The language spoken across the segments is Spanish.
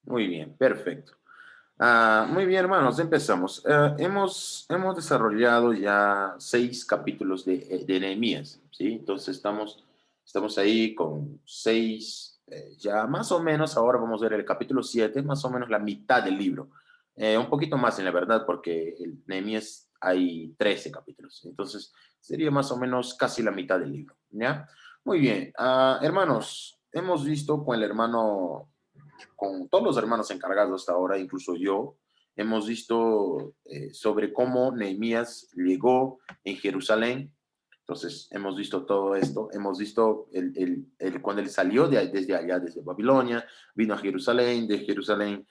Muy bien, perfecto. Muy bien, hermanos, empezamos. Hemos desarrollado ya 6 capítulos de Nehemías, ¿sí? Entonces estamos ahí con 6, ya más o menos, ahora vamos a ver el capítulo 7, más o menos la mitad del libro. Un poquito más, en la verdad, porque el Nehemías hay 13 capítulos, entonces sería más o menos casi la mitad del libro, ¿ya? Muy bien, hermanos, hemos visto con todos los hermanos encargados hasta ahora, incluso yo, hemos visto sobre cómo Nehemías llegó en Jerusalén. Entonces, hemos visto todo esto, hemos visto cuando él salió desde allá, desde Babilonia, vino a Jerusalén, de Jerusalén,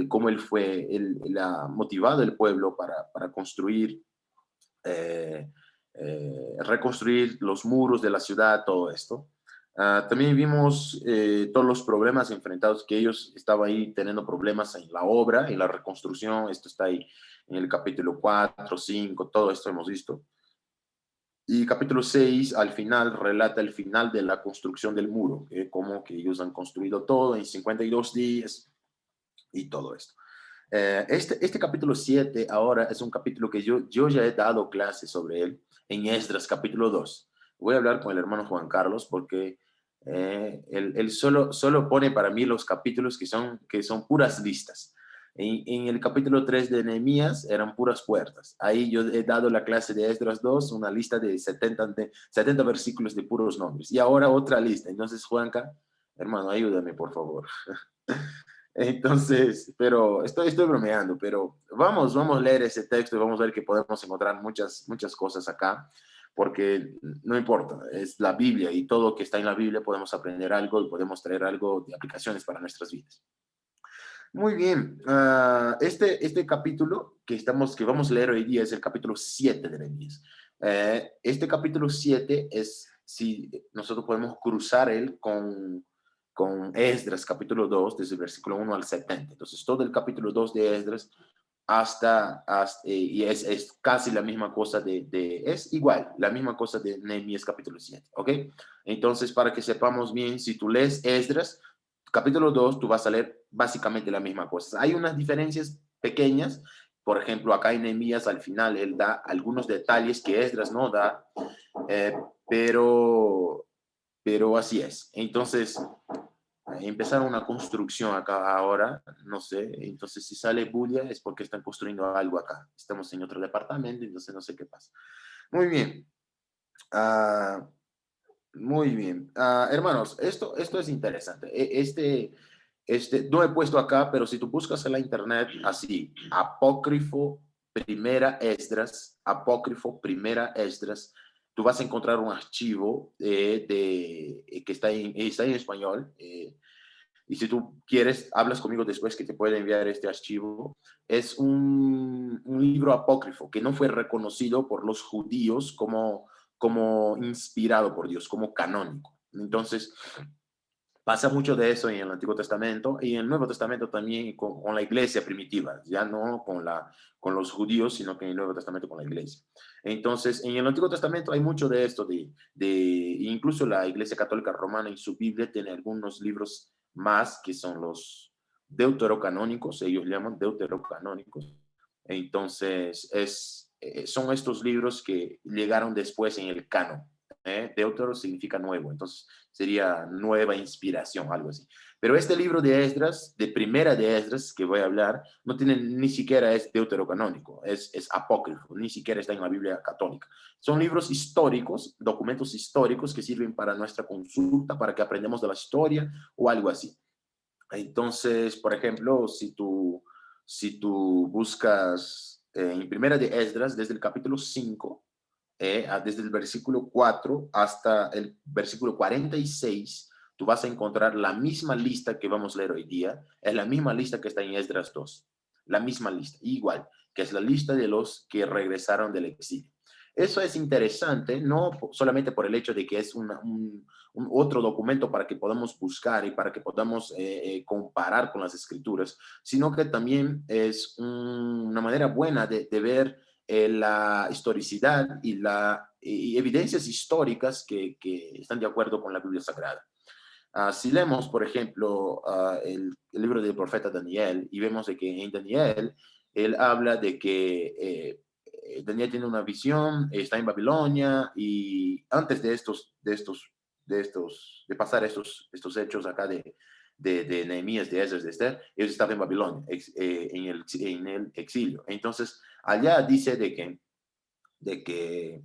cómo él fue, él ha motivado el pueblo para construir, eh, reconstruir los muros de la ciudad, todo esto. También vimos todos los problemas enfrentados que ellos estaban ahí teniendo problemas en la obra, en la reconstrucción. Esto está ahí en el capítulo 4, 5, todo esto hemos visto. Y capítulo 6 al final relata el final de la construcción del muro, como que ellos han construido todo en 52 días y todo esto. Este capítulo 7 ahora es un capítulo que yo ya he dado clases sobre él en Esdras capítulo 2. Voy a hablar con el hermano Juan Carlos porque él solo pone para mí los capítulos que son puras listas. En el capítulo 3 de Nehemías eran puras puertas. Ahí yo he dado la clase de Esdras 2, una lista de 70 versículos de puros nombres. Y ahora otra lista. Entonces, Juanca, hermano, ayúdame, por favor. Entonces, pero estoy bromeando, pero vamos a leer ese texto y vamos a ver que podemos encontrar muchas cosas acá, porque no importa, es la Biblia y todo que está en la Biblia podemos aprender algo y podemos traer algo de aplicaciones para nuestras vidas. Muy bien, este capítulo que vamos a leer hoy día es el capítulo 7 de Nehemías. Este capítulo 7 es, si nosotros podemos cruzar él con Esdras, capítulo 2 desde el versículo 1 al 70. Entonces, todo el capítulo 2 de Esdras y es casi la misma cosa es igual, la misma cosa de Nehemías capítulo 7, ¿ok? Entonces, para que sepamos bien, si tú lees Esdras, capítulo 2 tú vas a leer básicamente la misma cosa. Hay unas diferencias pequeñas, por ejemplo, acá en Nehemías al final él da algunos detalles que Esdras no da, eh, pero, pero así es. Entonces, empezar una construcción acá ahora, no sé, entonces si sale bulla es porque están construyendo algo acá. Estamos en otro departamento, entonces no sé qué pasa. Muy bien. Uh, Muy bien. Hermanos, esto es interesante. No he puesto acá, pero si tú buscas en la internet así, apócrifo primera Esdras, tú vas a encontrar un archivo que está en español. Y si tú quieres, hablas conmigo después que te pueda enviar este archivo. Es un libro apócrifo que no fue reconocido por los judíos como inspirado por Dios, como canónico. Entonces, pasa mucho de eso en el Antiguo Testamento y en el Nuevo Testamento también con la iglesia primitiva, ya no con los judíos, sino que en el Nuevo Testamento con la iglesia. Entonces, en el Antiguo Testamento hay mucho de esto, incluso la Iglesia Católica Romana en su Biblia tiene algunos libros más que son los deuterocanónicos, ellos llaman deuterocanónicos. Entonces, son estos libros que llegaron después en el canon. Deutero significa nuevo, entonces sería nueva inspiración, algo así. Pero este libro de Esdras, de primera de Esdras, que voy a hablar, no tiene ni siquiera es deuterocanónico, es apócrifo, ni siquiera está en la Biblia católica. Son libros históricos, documentos históricos que sirven para nuestra consulta, para que aprendamos de la historia o algo así. Entonces, por ejemplo, si tú buscas en primera de Esdras, desde el capítulo 5, desde el versículo 4 hasta el versículo 46, tú vas a encontrar la misma lista que vamos a leer hoy día, es la misma lista que está en Esdras 2, la misma lista, igual, que es la lista de los que regresaron del exilio. Eso es interesante, no solamente por el hecho de que es un otro documento para que podamos buscar y para que podamos comparar con las escrituras, sino que también es una manera buena de ver la historicidad y evidencias históricas que están de acuerdo con la Biblia Sagrada. Si leemos, por ejemplo, el libro del profeta Daniel y vemos de que en Daniel él habla de que Daniel tiene una visión, está en Babilonia y antes de pasar estos hechos acá de Nehemías, de Esdras, de Esther, ellos estaban en Babilonia, en el exilio. Entonces, allá dice de que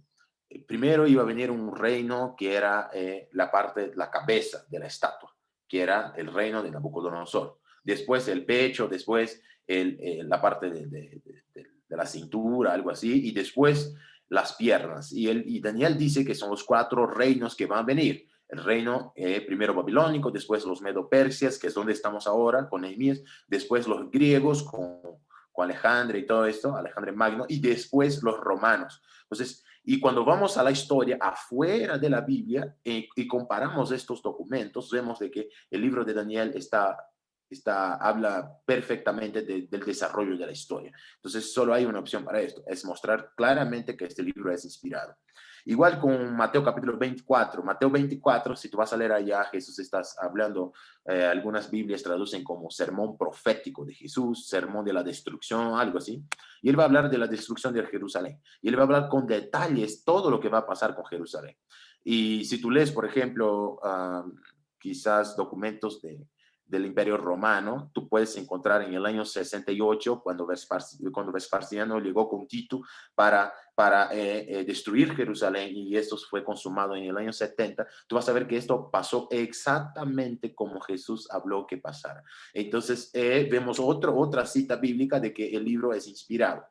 primero iba a venir un reino que era la cabeza de la estatua, que era el reino de Nabucodonosor. Después el pecho, después la parte de la cintura, algo así, y después las piernas. Y Daniel dice que son los 4 reinos que van a venir. El reino primero babilónico, después los medo-persias, que es donde estamos ahora con Nehemías, después los griegos con Alejandro y todo esto, Alejandro Magno, y después los romanos. Entonces, y cuando vamos a la historia afuera de la Biblia y comparamos estos documentos, vemos de que el libro de Daniel habla perfectamente del desarrollo de la historia. Entonces, solo hay una opción para esto, es mostrar claramente que este libro es inspirado. Igual con Mateo capítulo 24. Mateo 24, si tú vas a leer allá, Jesús estás hablando, algunas Biblias traducen como sermón profético de Jesús, sermón de la destrucción, algo así. Y él va a hablar de la destrucción de Jerusalén. Y él va a hablar con detalles todo lo que va a pasar con Jerusalén. Y si tú lees, por ejemplo, quizás documentos del Imperio Romano, tú puedes encontrar en el año 68, cuando Vespasiano llegó con Tito para destruir Jerusalén, y esto fue consumado en el año 70, tú vas a ver que esto pasó exactamente como Jesús habló que pasara. Entonces, vemos otra cita bíblica de que el libro es inspirado.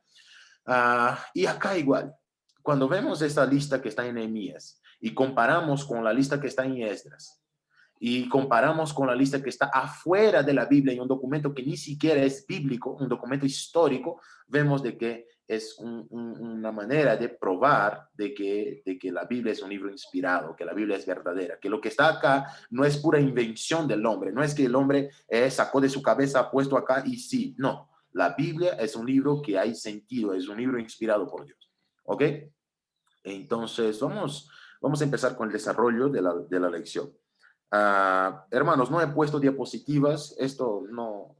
Y acá igual, cuando vemos esta lista que está en Nehemías y comparamos con la lista que está en Esdras, y comparamos con la lista que está afuera de la Biblia, en un documento que ni siquiera es bíblico, un documento histórico, vemos de que es una manera de probar de que la Biblia es un libro inspirado, que la Biblia es verdadera, que lo que está acá no es pura invención del hombre, no es que el hombre sacó de su cabeza, puesto acá y sí, no. La Biblia es un libro que hay sentido, es un libro inspirado por Dios. ¿Ok? Entonces, vamos a empezar con el desarrollo de la lección. Hermanos, no he puesto diapositivas, esto no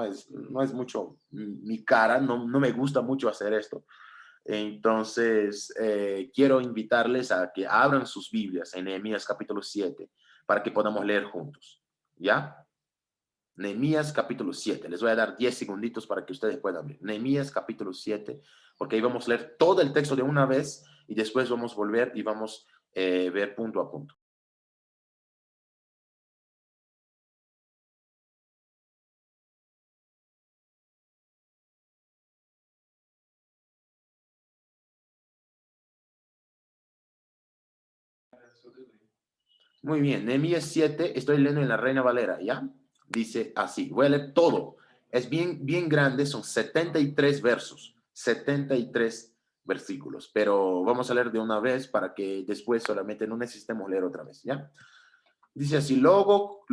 es mucho mi cara, no me gusta mucho hacer esto. Entonces, quiero invitarles a que abran sus Biblias en Nehemías capítulo 7 para que podamos leer juntos. ¿Ya? Nehemías capítulo 7. Les voy a dar 10 segunditos para que ustedes puedan abrir. Nehemías capítulo 7, porque ahí vamos a leer todo el texto de una vez y después vamos a volver y vamos a ver punto a punto. Muy bien, Nehemías 7, estoy leyendo en la Reina Valera, ¿ya? Dice así, voy a leer todo. Es bien grande, son 73 versos, 73 versículos, pero vamos a leer de una vez para que después solamente no necesitemos leer otra vez, ¿ya? Dice así, luego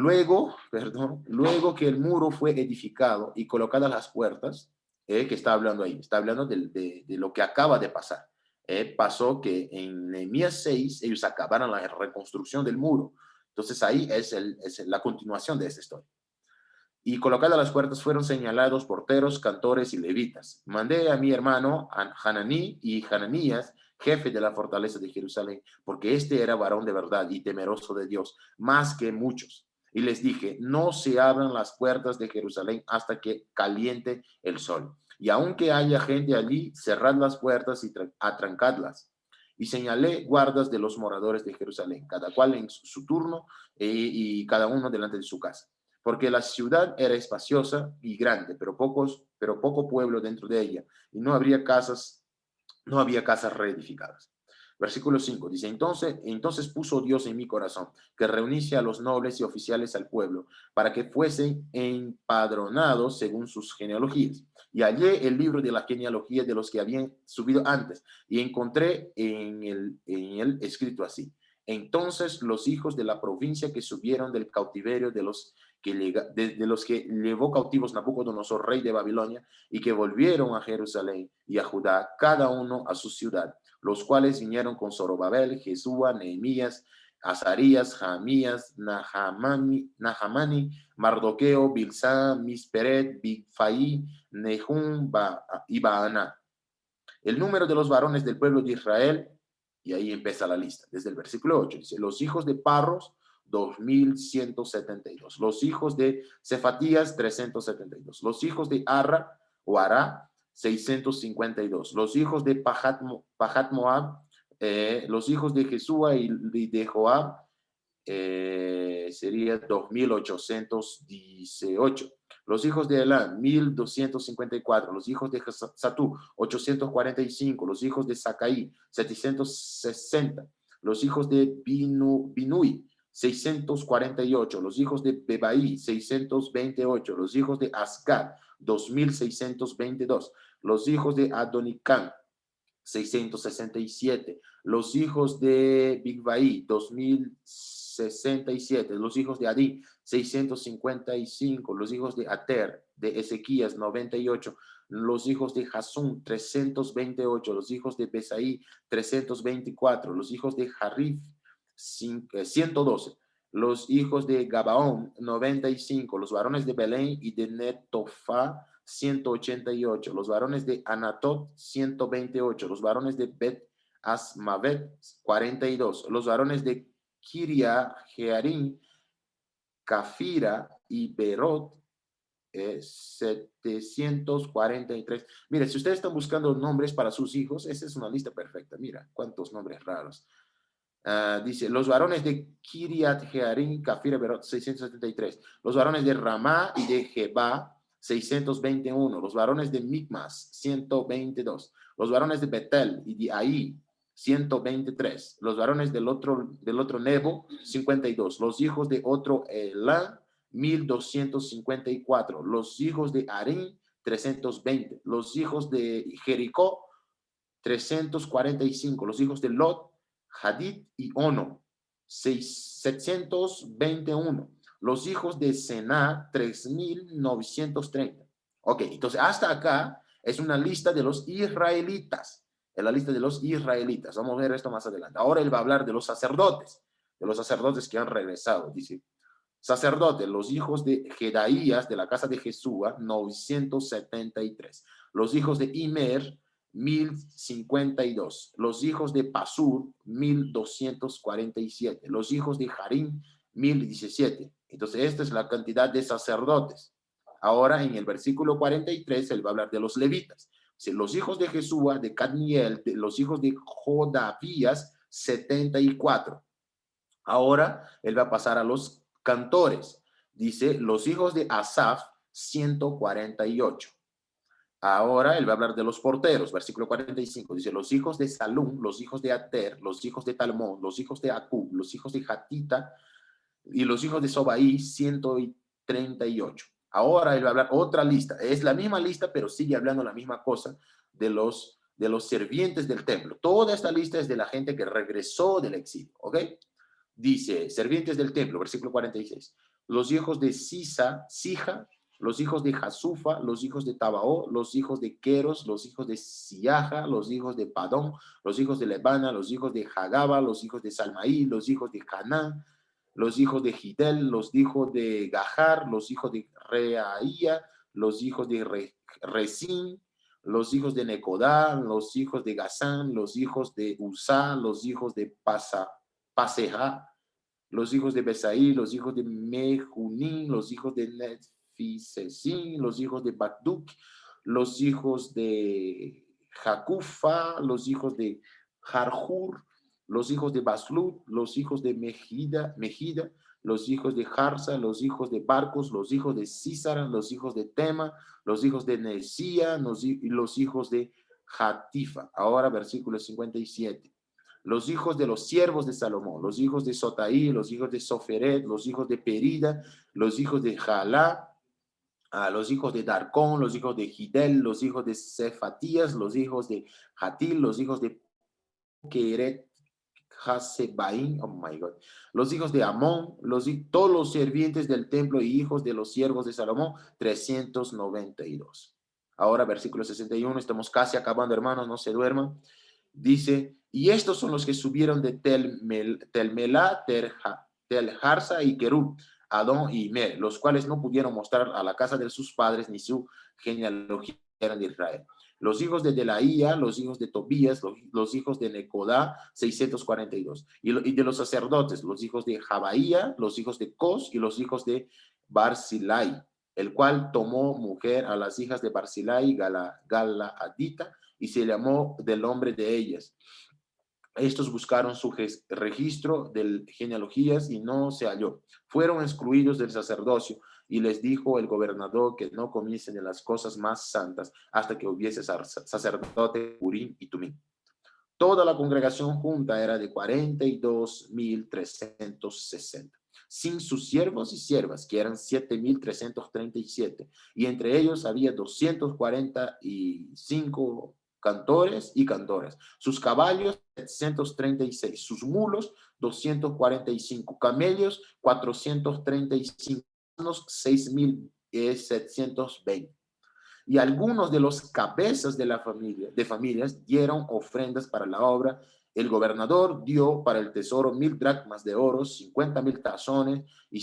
que el muro fue edificado y colocadas las puertas, que está hablando ahí, está hablando de lo que acaba de pasar. Pasó que en Nehemías 6 ellos acabaron la reconstrucción del muro. Entonces ahí es la continuación de esta historia. Y colocadas las puertas fueron señalados porteros, cantores y levitas. Mandé a mi hermano Hananí y Hananías, jefe de la fortaleza de Jerusalén, porque este era varón de verdad y temeroso de Dios, más que muchos. Y les dije, no se abran las puertas de Jerusalén hasta que caliente el sol. Y aunque haya gente allí, cerrad las puertas y atrancadlas. Y señalé guardas de los moradores de Jerusalén, cada cual en su turno y cada uno delante de su casa, porque la ciudad era espaciosa y grande, pero poco pueblo dentro de ella, y no había casas reedificadas. Versículo 5 dice, entonces puso Dios en mi corazón que reuniese a los nobles y oficiales al pueblo para que fuesen empadronados según sus genealogías. Y hallé el libro de la genealogía de los que habían subido antes y encontré en él escrito así. Entonces los hijos de la provincia que subieron del cautiverio de los que llevó cautivos Nabucodonosor, rey de Babilonia, y que volvieron a Jerusalén y a Judá, cada uno a su ciudad, los cuales vinieron con Zorobabel, Jesúa, Nehemías, Azarías, Jamías, Nahamani, Mardoqueo, Bilsán, Misperet, Bigfai, Nehum y Baana. El número de los varones del pueblo de Israel, y ahí empieza la lista, desde el versículo 8, dice, los hijos de Parros, 2172, los hijos de Cefatías, 372, los hijos de Arra, o Ará, 652, los hijos de Pahat Moab, los hijos de Jesúa y de Joab, sería 2818. Los hijos de Elán, 1254. Los hijos de Satú, 845. Los hijos de Sacaí, 760. Los hijos de Binui, 648. Los hijos de Bebaí, 628. Los hijos de Ascar, 2622. Los hijos de Adonicán, 667. Los hijos de Bigvai, 2067. Los hijos de Adí, 655. Los hijos de Ater, de Ezequías, 98. Los hijos de Jasún, 328. Los hijos de Besaí, 324. Los hijos de Harif, 112. Los hijos de Gabaón, 95. Los varones de Belén y de Netofa, 188. Los varones de Anatot, 128. Los varones de Bet Asmavet, 42. Los varones de Kiria, Jearim, Cafira y Berot, 743. Mire, si ustedes están buscando nombres para sus hijos, esa es una lista perfecta. Mira, cuántos nombres raros. Dice, los varones de Kiriat Jearim, Cafira, Berot, 673. Los varones de Ramá y de Jeba, 621. Los varones de Micmas, 122. Los varones de Betel y de Ahí, 123. Los varones del otro Nebo, 52. Los hijos de otro Elán, 1254. Los hijos de Arim, 320. Los hijos de Jericó, 345. Los hijos de Lot, Hadid y Ono, 721. Los hijos de Sená, 3930. Ok, entonces hasta acá es una lista de los israelitas. Es la lista de los israelitas. Vamos a ver esto más adelante. Ahora él va a hablar de los sacerdotes que han regresado. Dice, sacerdotes, los hijos de Jedaías, de la casa de Jesúa, 973. Los hijos de Imer, 1052. Los hijos de Pasur, 1247. Los hijos de Harim, 1017. Entonces, esta es la cantidad de sacerdotes. Ahora, en el versículo 43, él va a hablar de los levitas. Los hijos de Jesúa, de Cadmiel, los hijos de Jodavías, 74. Ahora, él va a pasar a los cantores. Dice, los hijos de Asaf, 148. Ahora él va a hablar de los porteros, versículo 45. Dice, los hijos de Salum, los hijos de Ater, los hijos de Talmón, los hijos de Acub, los hijos de Hatita y los hijos de Sobaí, 138. Ahora él va a hablar otra lista. Es la misma lista, pero sigue hablando la misma cosa de los sirvientes del templo. Toda esta lista es de la gente que regresó del exilio, ¿ok? Dice, sirvientes del templo, versículo 46. Los hijos de Sija, los hijos de Jasufa, los hijos de Tabaó, los hijos de Queros, los hijos de Siaja, los hijos de Padón, los hijos de Lebana, los hijos de Hagaba, los hijos de Salmaí, los hijos de Canaán, los hijos de Gidel, los hijos de Gajar, los hijos de Reaía, los hijos de Resín, los hijos de Necodá, los hijos de Gazán, los hijos de Usá, los hijos de Paseja, los hijos de Besaí, los hijos de Mejunín, los hijos de Netfisesín, los hijos de Bakduk, los hijos de Jacufa, los hijos de Jarjur, los hijos de Baslut, los hijos de Mejida, los hijos de Jarsa, los hijos de Barcos, los hijos de Císara, los hijos de Tema, los hijos de Nesía, los hijos de Hatifa. Ahora versículo 57. Los hijos de los siervos de Salomón, los hijos de Sotaí, los hijos de Soferet, los hijos de Perida, los hijos de Jalá, los hijos de Darcón, los hijos de Gidel, los hijos de Cefatías, los hijos de Hatil, los hijos de Keret Hasebaín, oh my God, los hijos de Amón, todos los sirvientes del templo y hijos de los siervos de Salomón, 392. Ahora versículo 61, estamos casi acabando, hermanos, no se duerman. Dice, Y estos son los que subieron de Telmelá, Telharsa y Kerub, Adón y Mer, los cuales no pudieron mostrar a la casa de sus padres ni su genealogía eran de Israel. Los hijos de Delaía, los hijos de Tobías, los hijos de Necodá, 642. Y de los sacerdotes, los hijos de Jabaía, los hijos de Cos y los hijos de Barzilai, el cual tomó mujer a las hijas de Barzilai, Galaadita, y se llamó del nombre de ellas. Estos buscaron su registro de genealogías y no se halló. Fueron excluidos del sacerdocio y les dijo el gobernador que no comiesen de las cosas más santas hasta que hubiese sacerdote Urim y Tumim. Toda la congregación junta era de 42.360, sin sus siervos y siervas, que eran 7.337, y entre ellos había 245 cantores y cantoras, sus caballos 736, sus mulos 245, camellos 435, 6.720. Y algunos de los cabezas de familias dieron ofrendas para la obra. El gobernador dio para el tesoro 1,000 dracmas de oro, 50,000 tazones y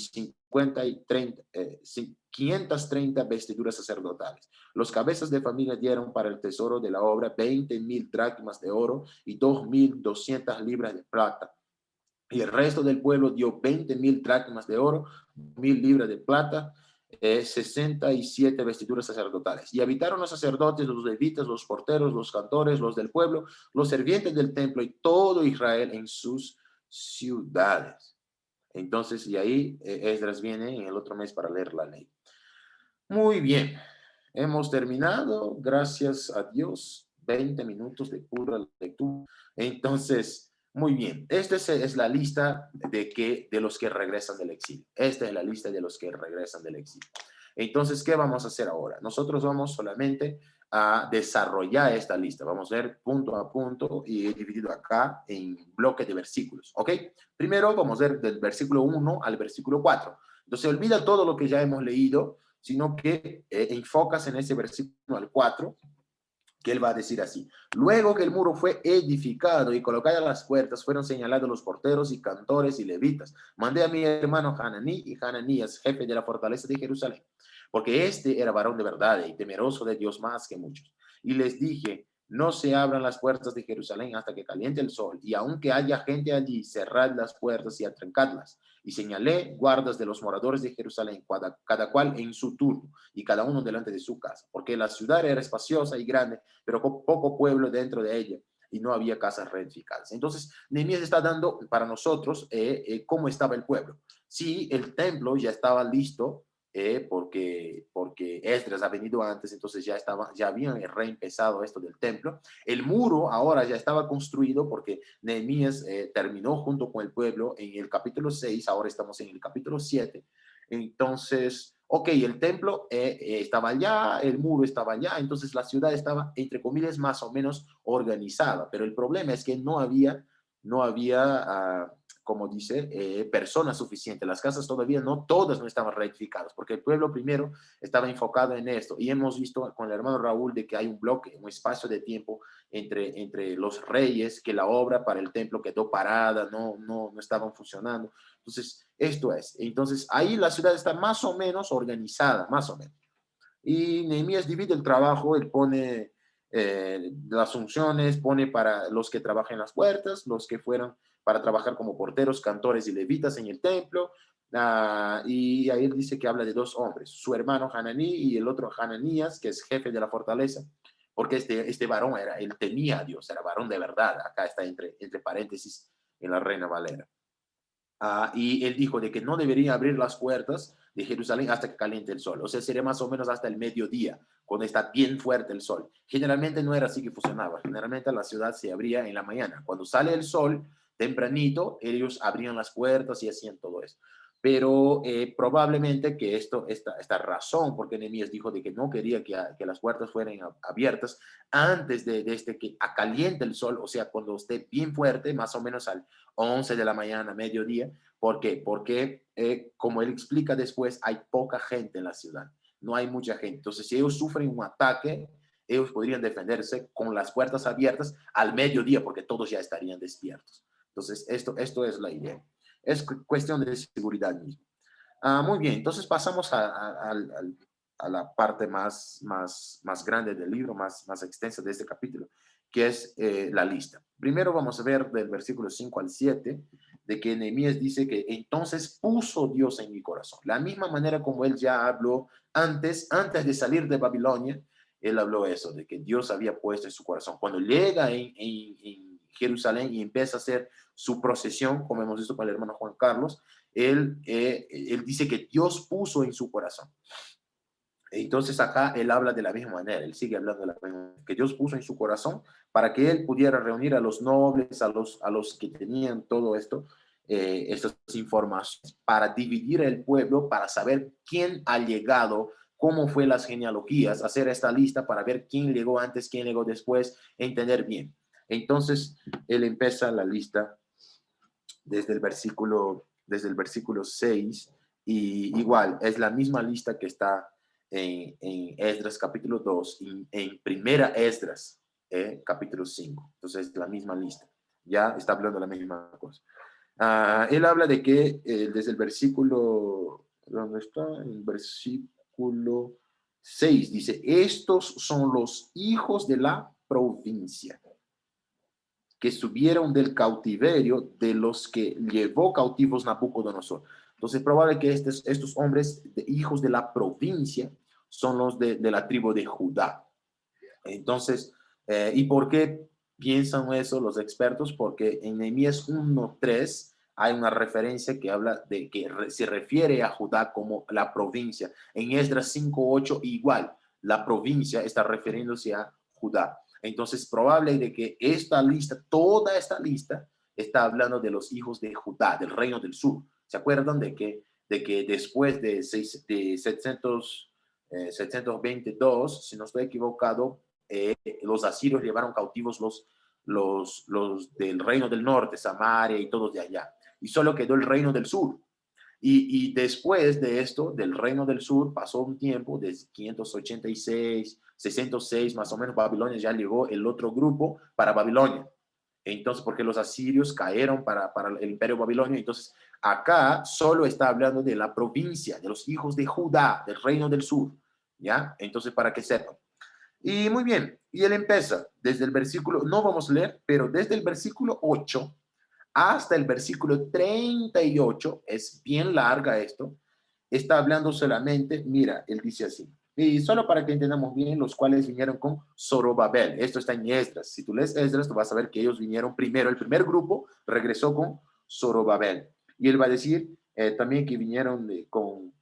530 vestiduras sacerdotales. Los cabezas de familia dieron para el tesoro de la obra 20,000 dracmas de oro y 2,200 libras de plata. Y el resto del pueblo dio 20,000 dracmas de oro, 1,000 libras de plata, 67 vestiduras sacerdotales. Y habitaron los sacerdotes, los levitas, los porteros, los cantores, los del pueblo, los sirvientes del templo y todo Israel en sus ciudades. Entonces, y ahí Esdras viene en el otro mes para leer la ley. Muy bien, hemos terminado, gracias a Dios, 20 minutos de pura lectura. Entonces, muy bien, esta es la lista de los que regresan del exilio. Esta es la lista de los que regresan del exilio. Entonces, ¿qué vamos a hacer ahora? Nosotros vamos solamente a desarrollar esta lista. Vamos a ver punto a punto y he dividido acá en bloques de versículos, ¿ok? Primero vamos a ver del versículo 1 al versículo 4. Entonces, olvida todo lo que ya hemos leído, sino que enfocas en ese versículo al 4, que él va a decir así: luego que el muro fue edificado y colocadas las puertas, fueron señalados los porteros y cantores y levitas. Mandé a mi hermano Hananí y Hananías, jefe de la fortaleza de Jerusalén, porque este era varón de verdad y temeroso de Dios más que muchos. Y les dije: no se abran las puertas de Jerusalén hasta que caliente el sol, y aunque haya gente allí, cerrad las puertas y atrancadlas. Y señalé guardas de los moradores de Jerusalén, cada cual en su turno, y cada uno delante de su casa, porque la ciudad era espaciosa y grande, pero con poco pueblo dentro de ella, y no había casas reedificadas. Entonces, Nehemías está dando para nosotros cómo estaba el pueblo. Sí, el templo ya estaba listo, porque Esdras ha venido antes, entonces ya habían reempezado esto del templo. El muro ahora ya estaba construido porque Nehemías terminó junto con el pueblo en el capítulo 6, ahora estamos en el capítulo 7. Entonces, ok, el templo estaba allá, el muro estaba allá, entonces la ciudad estaba, entre comillas, más o menos organizada, pero el problema es que no había como dice, personas suficientes. Las casas todavía no todas no estaban reedificadas, porque el pueblo primero estaba enfocado en esto. Y hemos visto con el hermano Raúl de que hay un bloque, un espacio de tiempo entre los reyes, que la obra para el templo quedó parada, no estaban funcionando. Entonces, esto es. Entonces, ahí la ciudad está más o menos organizada, más o menos. Y Nehemías divide el trabajo, él pone las funciones, pone para los que trabajan en las puertas, los que fueron para trabajar como porteros, cantores y levitas en el templo. Y ahí él dice que habla de dos hombres, su hermano Hananí y el otro Hananías, que es jefe de la fortaleza, porque este varón él temía a Dios, era varón de verdad. Acá está entre paréntesis en la Reina Valera. Y él dijo de que no debería abrir las puertas de Jerusalén hasta que caliente el sol. O sea, sería más o menos hasta el mediodía, cuando está bien fuerte el sol. Generalmente no era así que funcionaba. Generalmente la ciudad se abría en la mañana. Cuando sale el sol, tempranito, ellos abrían las puertas y hacían todo eso. Pero probablemente que esta razón, porque Nehemías dijo de que no quería que las puertas fueran abiertas antes de que caliente el sol, o sea, cuando esté bien fuerte, más o menos al 11 de la mañana, mediodía. ¿Por qué? Porque, como él explica después, hay poca gente en la ciudad, no hay mucha gente. Entonces, si ellos sufren un ataque, ellos podrían defenderse con las puertas abiertas al mediodía, porque todos ya estarían despiertos. Entonces, esto es la idea. Es cuestión de seguridad mismo. Muy bien, entonces pasamos a la parte más grande del libro, más extensa de este capítulo, que es la lista. Primero vamos a ver del versículo 5 al 7, de que Nehemías dice que entonces puso Dios en mi corazón. La misma manera como él ya habló antes de salir de Babilonia, él habló eso, de que Dios había puesto en su corazón. Cuando llega en Jerusalén y empieza a hacer su procesión, como hemos visto con el hermano Juan Carlos, él dice que Dios puso en su corazón. Entonces acá él habla de la misma manera, él sigue hablando de la misma manera, que Dios puso en su corazón para que él pudiera reunir a los nobles, a los que tenían todo esto, estas informaciones, para dividir el pueblo, para saber quién ha llegado, cómo fue las genealogías, hacer esta lista para ver quién llegó antes, quién llegó después, entender bien. Entonces él empieza la lista desde el versículo 6, y igual es la misma lista que está en Esdras capítulo 2 y en primera Esdras capítulo 5. Entonces es la misma lista, ya está hablando de la misma cosa. Él habla de que desde el versículo, ¿dónde está? El versículo 6 dice, estos son los hijos de la provincia que subieron del cautiverio de los que llevó cautivos Nabucodonosor. Entonces es probable que estos hombres, hijos de la provincia, son los de la tribu de Judá. Entonces, ¿y por qué piensan eso los expertos? Porque en Nehemías 1:3 hay una referencia que habla de que se refiere a Judá como la provincia. En Esdras 5:8 igual, la provincia está refiriéndose a Judá. Entonces, probable de que esta lista, toda esta lista, está hablando de los hijos de Judá, del reino del sur. ¿Se acuerdan de que después de 722, si no estoy equivocado, los asirios llevaron cautivos los del reino del norte, Samaria y todos de allá, y solo quedó el reino del sur. Y después de esto, del reino del sur, pasó un tiempo, desde 586, 606 más o menos, Babilonia ya llegó el otro grupo para Babilonia. Entonces, porque los asirios cayeron para el imperio babilonio, entonces acá solo está hablando de la provincia, de los hijos de Judá, del reino del sur, ¿ya? Entonces, para que sepan. Y muy bien, y él empieza desde el versículo, no vamos a leer, pero desde el versículo 8 hasta el versículo 38, es bien larga esto, está hablando solamente, mira, él dice así, y solo para que entendamos bien, los cuales vinieron con Zorobabel, esto está en Esdras, si tú lees Esdras, tú vas a ver que ellos vinieron primero, el primer grupo regresó con Zorobabel, y él va a decir también que vinieron con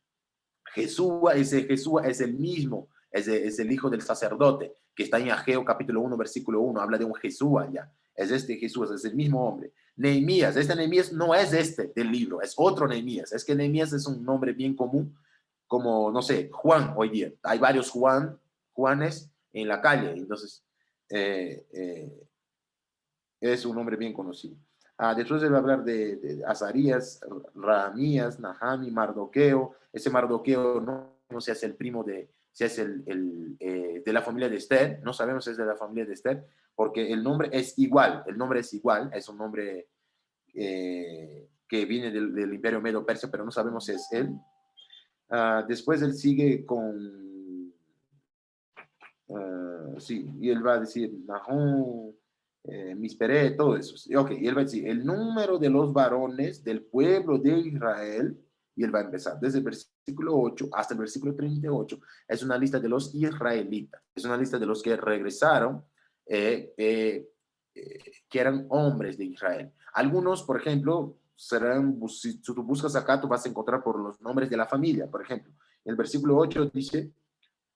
Jesús, ese Jesús es el mismo, es el hijo del sacerdote, que está en Ageo capítulo 1, versículo 1, habla de un Jesús allá. Es este Jesús, es el mismo hombre. Nehemías, este Nehemías no es este del libro, es otro Nehemías. Es que Nehemías es un nombre bien común, como, no sé, Juan hoy día. Hay varios Juanes en la calle, entonces eh, eh, es un nombre bien conocido. Después él va a hablar de Azarías, Ramías, Nahami, Mardoqueo. Ese Mardoqueo no sé si es el primo si es de la familia de Esther, no sabemos si es de la familia de Esther, porque el nombre es igual, es un nombre que viene del imperio Medo-Persia, pero no sabemos si es él. Después él sigue con, sí, y él va a decir Nahum, Misperet, todo eso. Ok, y él va a decir, el número de los varones del pueblo de Israel, y él va a empezar desde el versículo 8 hasta el versículo 38, es una lista de los israelitas, es una lista de los que regresaron, que eran hombres de Israel. Algunos, por ejemplo, serán, si tú buscas acá, tú vas a encontrar por los nombres de la familia, por ejemplo. El versículo 8 dice,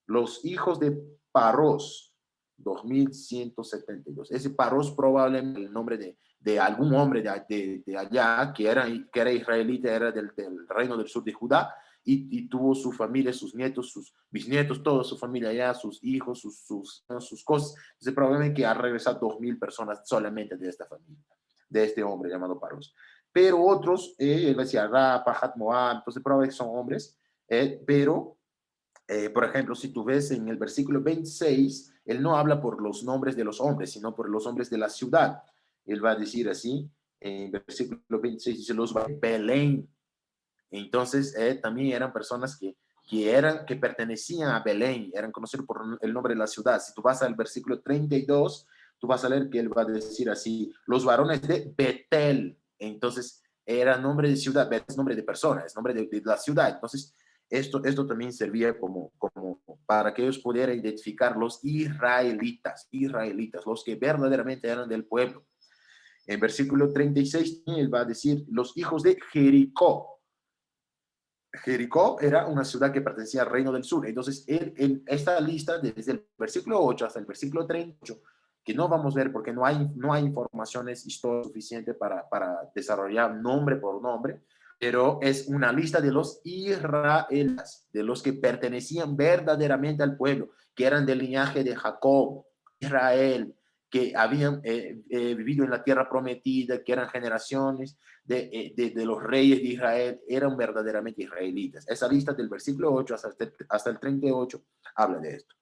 los hijos de Parós, 2172. Ese Parós probablemente el nombre de algún hombre de allá que era israelita, era del reino del sur de Judá, y tuvo su familia, sus nietos, sus bisnietos, toda su familia allá, sus hijos, sus cosas. Entonces probablemente que ha regresado 2000 personas solamente de esta familia, de este hombre llamado Parós. Pero otros, él decía Ra, Pahat Moab, entonces probablemente son hombres, pero por ejemplo, si tú ves en el versículo 26, él no habla por los nombres de los hombres, sino por los hombres de la ciudad. Él va a decir así, en versículo 26, dice, los varones de Belén. Entonces, también eran personas que pertenecían a Belén, eran conocidos por el nombre de la ciudad. Si tú vas al versículo 32, tú vas a leer que él va a decir así, los varones de Betel. Entonces, era nombre de ciudad, Betel es nombre de persona, es nombre de la ciudad. Entonces, esto también servía como para que ellos pudieran identificar los israelitas, los que verdaderamente eran del pueblo. En versículo 36, él va a decir, los hijos de Jericó. Jericó era una ciudad que pertenecía al reino del sur. Entonces, en esta lista, desde el versículo 8 hasta el versículo 38, que no vamos a ver porque no hay informaciones históricas suficientes para desarrollar nombre por nombre, pero es una lista de los israelitas, de los que pertenecían verdaderamente al pueblo, que eran del linaje de Jacob, Israel, que habían vivido en la tierra prometida, que eran generaciones de los reyes de Israel, eran verdaderamente israelitas. Esa lista del versículo 8 hasta el 38 habla de esto.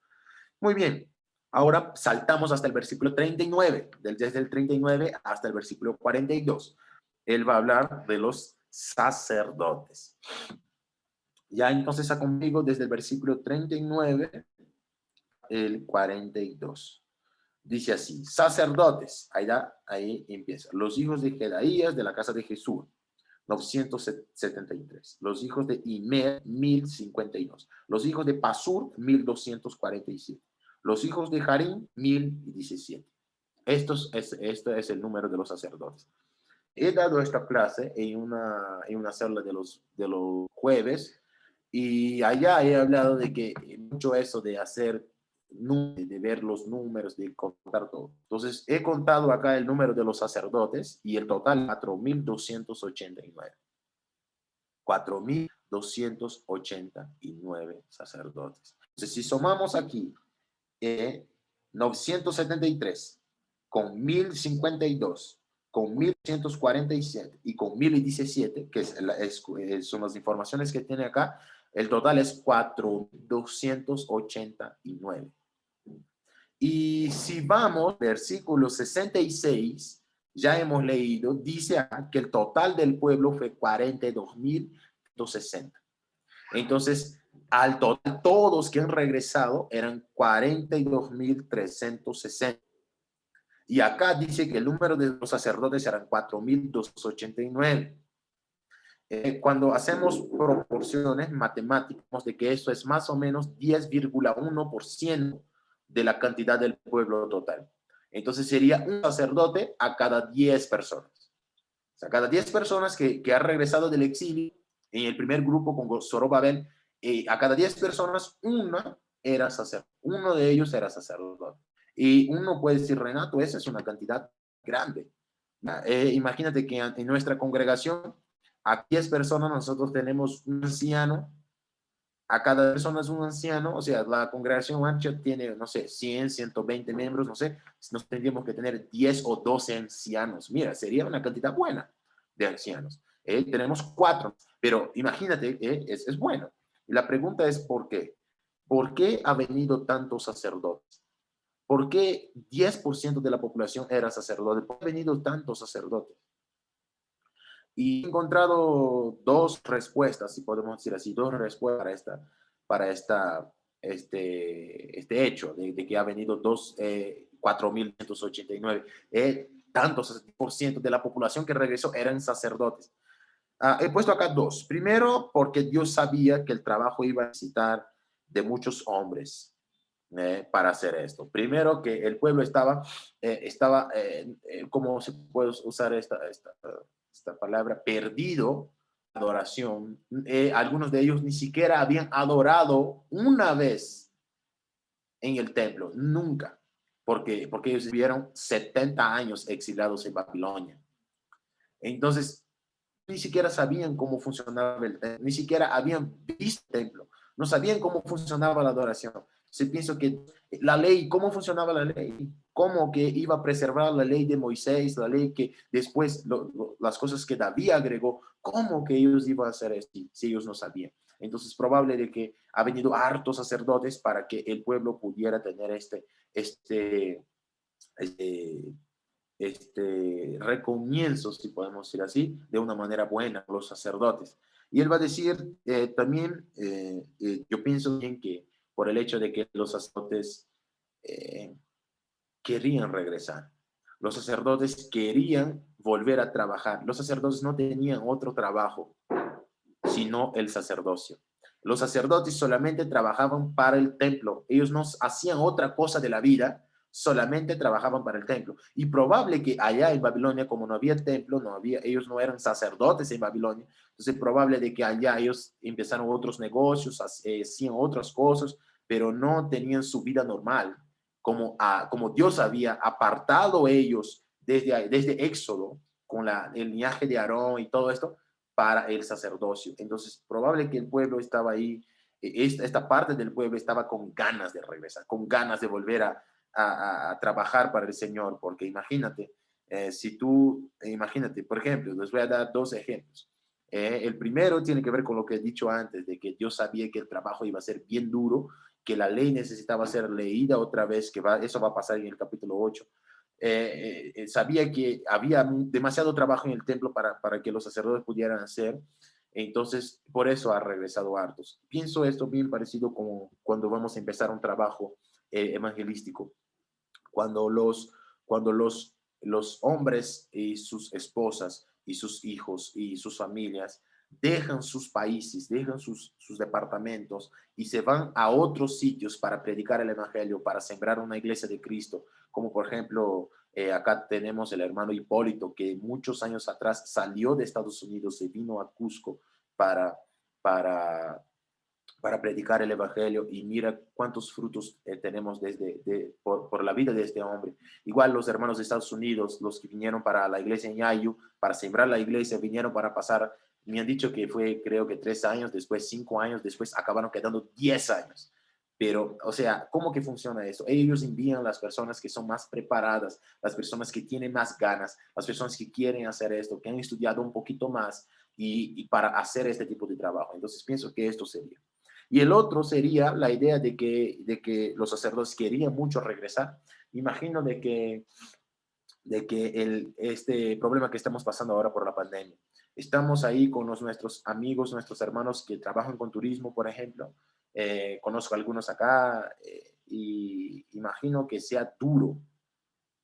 Muy bien, ahora saltamos hasta el versículo 39, desde el 39 hasta el versículo 42. Él va a hablar de los sacerdotes. Ya entonces está conmigo desde el versículo 39 el 42. Dice así, sacerdotes, ahí empieza. Los hijos de Jedaías de la casa de Jesús, 973. Los hijos de Imer, 1052. Los hijos de Pasur, 1247. Los hijos de Harim, 1017. Esto es el número de los sacerdotes. He dado esta clase en una célula de los jueves y allá he hablado de que mucho eso de hacer, de ver los números, de contar todo. Entonces, he contado acá el número de los sacerdotes y el total 4.289. 4.289 sacerdotes. Entonces, si sumamos aquí 973 con 1.052, con 1.147 y con 1.017, que son las informaciones que tiene acá, el total es 4.289. Y si vamos, versículo 66, ya hemos leído, dice que el total del pueblo fue 42.160. Entonces, al total, todos que han regresado eran 42.360. Y acá dice que el número de los sacerdotes eran 4.289. Cuando hacemos proporciones matemáticas de que eso es más o menos 10,1% de la cantidad del pueblo total. Entonces sería un sacerdote a cada 10 personas. O sea, cada 10 personas que ha regresado del exilio, en el primer grupo con Zorobabel, a cada 10 personas, uno de ellos era sacerdote. Y uno puede decir, Renato, esa es una cantidad grande. Imagínate que en nuestra congregación, a 10 personas nosotros tenemos un anciano, a cada persona es un anciano, o sea, la congregación ancha tiene, no sé, 100, 120 miembros, no sé, nos tendríamos que tener 10 o 12 ancianos. Mira, sería una cantidad buena de ancianos. Tenemos 4, pero imagínate, es bueno. Y la pregunta es, ¿por qué? ¿Por qué ha venido tantos sacerdotes? ¿Por qué 10% de la población era sacerdote? ¿Por qué han venido tantos sacerdotes? Y he encontrado dos respuestas, si podemos decir así, dos respuestas para este hecho de que ha venido 4.189. Tantos por ciento de la población que regresó eran sacerdotes. He puesto acá dos. Primero, porque Dios sabía que el trabajo iba a necesitar de muchos hombres para hacer esto. Primero, que el pueblo estaba ¿cómo se puede usar esta palabra? Perdido, adoración. Algunos de ellos ni siquiera habían adorado una vez en el templo, nunca, porque ellos vivieron 70 años exiliados en Babilonia. Entonces, ni siquiera sabían cómo funcionaba el templo, ni siquiera habían visto el templo, no sabían cómo funcionaba la adoración. Se pienso que la ley, ¿cómo funcionaba la ley? ¿Cómo que iba a preservar la ley de Moisés, la ley que después, las cosas que David agregó, cómo que ellos iban a hacer esto si ellos no sabían? Entonces, probable de que ha venido hartos sacerdotes para que el pueblo pudiera tener este, recomienzo, si podemos decir así, de una manera buena con los sacerdotes. Y él va a decir también, yo pienso bien que por el hecho de que los sacerdotes eh, querían regresar, los sacerdotes querían volver a trabajar, los sacerdotes no tenían otro trabajo sino el sacerdocio. Los sacerdotes solamente trabajaban para el templo, ellos no hacían otra cosa de la vida, solamente trabajaban para el templo. Y probable que allá en Babilonia, como no había templo, ellos no eran sacerdotes en Babilonia, entonces es probable de que allá ellos empezaron otros negocios, hacían otras cosas, pero no tenían su vida normal, como Dios había apartado ellos desde Éxodo, con el linaje de Aarón y todo esto, para el sacerdocio. Entonces, probable que el pueblo estaba ahí, esta parte del pueblo estaba con ganas de regresar, con ganas de volver a trabajar para el Señor, porque imagínate, imagínate, por ejemplo, les voy a dar dos ejemplos. El primero tiene que ver con lo que he dicho antes, de que Dios sabía que el trabajo iba a ser bien duro, que la ley necesitaba ser leída otra vez, eso va a pasar en el capítulo 8. Sabía que había demasiado trabajo en el templo para que los sacerdotes pudieran hacer, entonces por eso ha regresado hartos. Pienso esto bien parecido como cuando vamos a empezar un trabajo evangelístico, cuando los hombres y sus esposas y sus hijos y sus familias dejan sus países, dejan sus departamentos y se van a otros sitios para predicar el evangelio, para sembrar una iglesia de Cristo, como por ejemplo, acá tenemos el hermano Hipólito, que muchos años atrás salió de Estados Unidos y vino a Cusco para, para, para predicar el evangelio, y mira cuántos frutos tenemos por la vida de este hombre. Igual los hermanos de Estados Unidos, los que vinieron para la iglesia en Yayu, para sembrar la iglesia, vinieron para pasar, me han dicho que fue creo que 3 años, después 5 años, después acabaron quedando 10 años. Pero, o sea, ¿cómo que funciona esto? Ellos envían las personas que son más preparadas, las personas que tienen más ganas, las personas que quieren hacer esto, que han estudiado un poquito más y para hacer este tipo de trabajo. Entonces, pienso que esto sería. Y el otro sería la idea de que los sacerdotes querían mucho regresar. Imagino de que este problema que estamos pasando ahora por la pandemia, estamos ahí con nuestros amigos, nuestros hermanos que trabajan con turismo, por ejemplo. Conozco algunos acá, y imagino que sea duro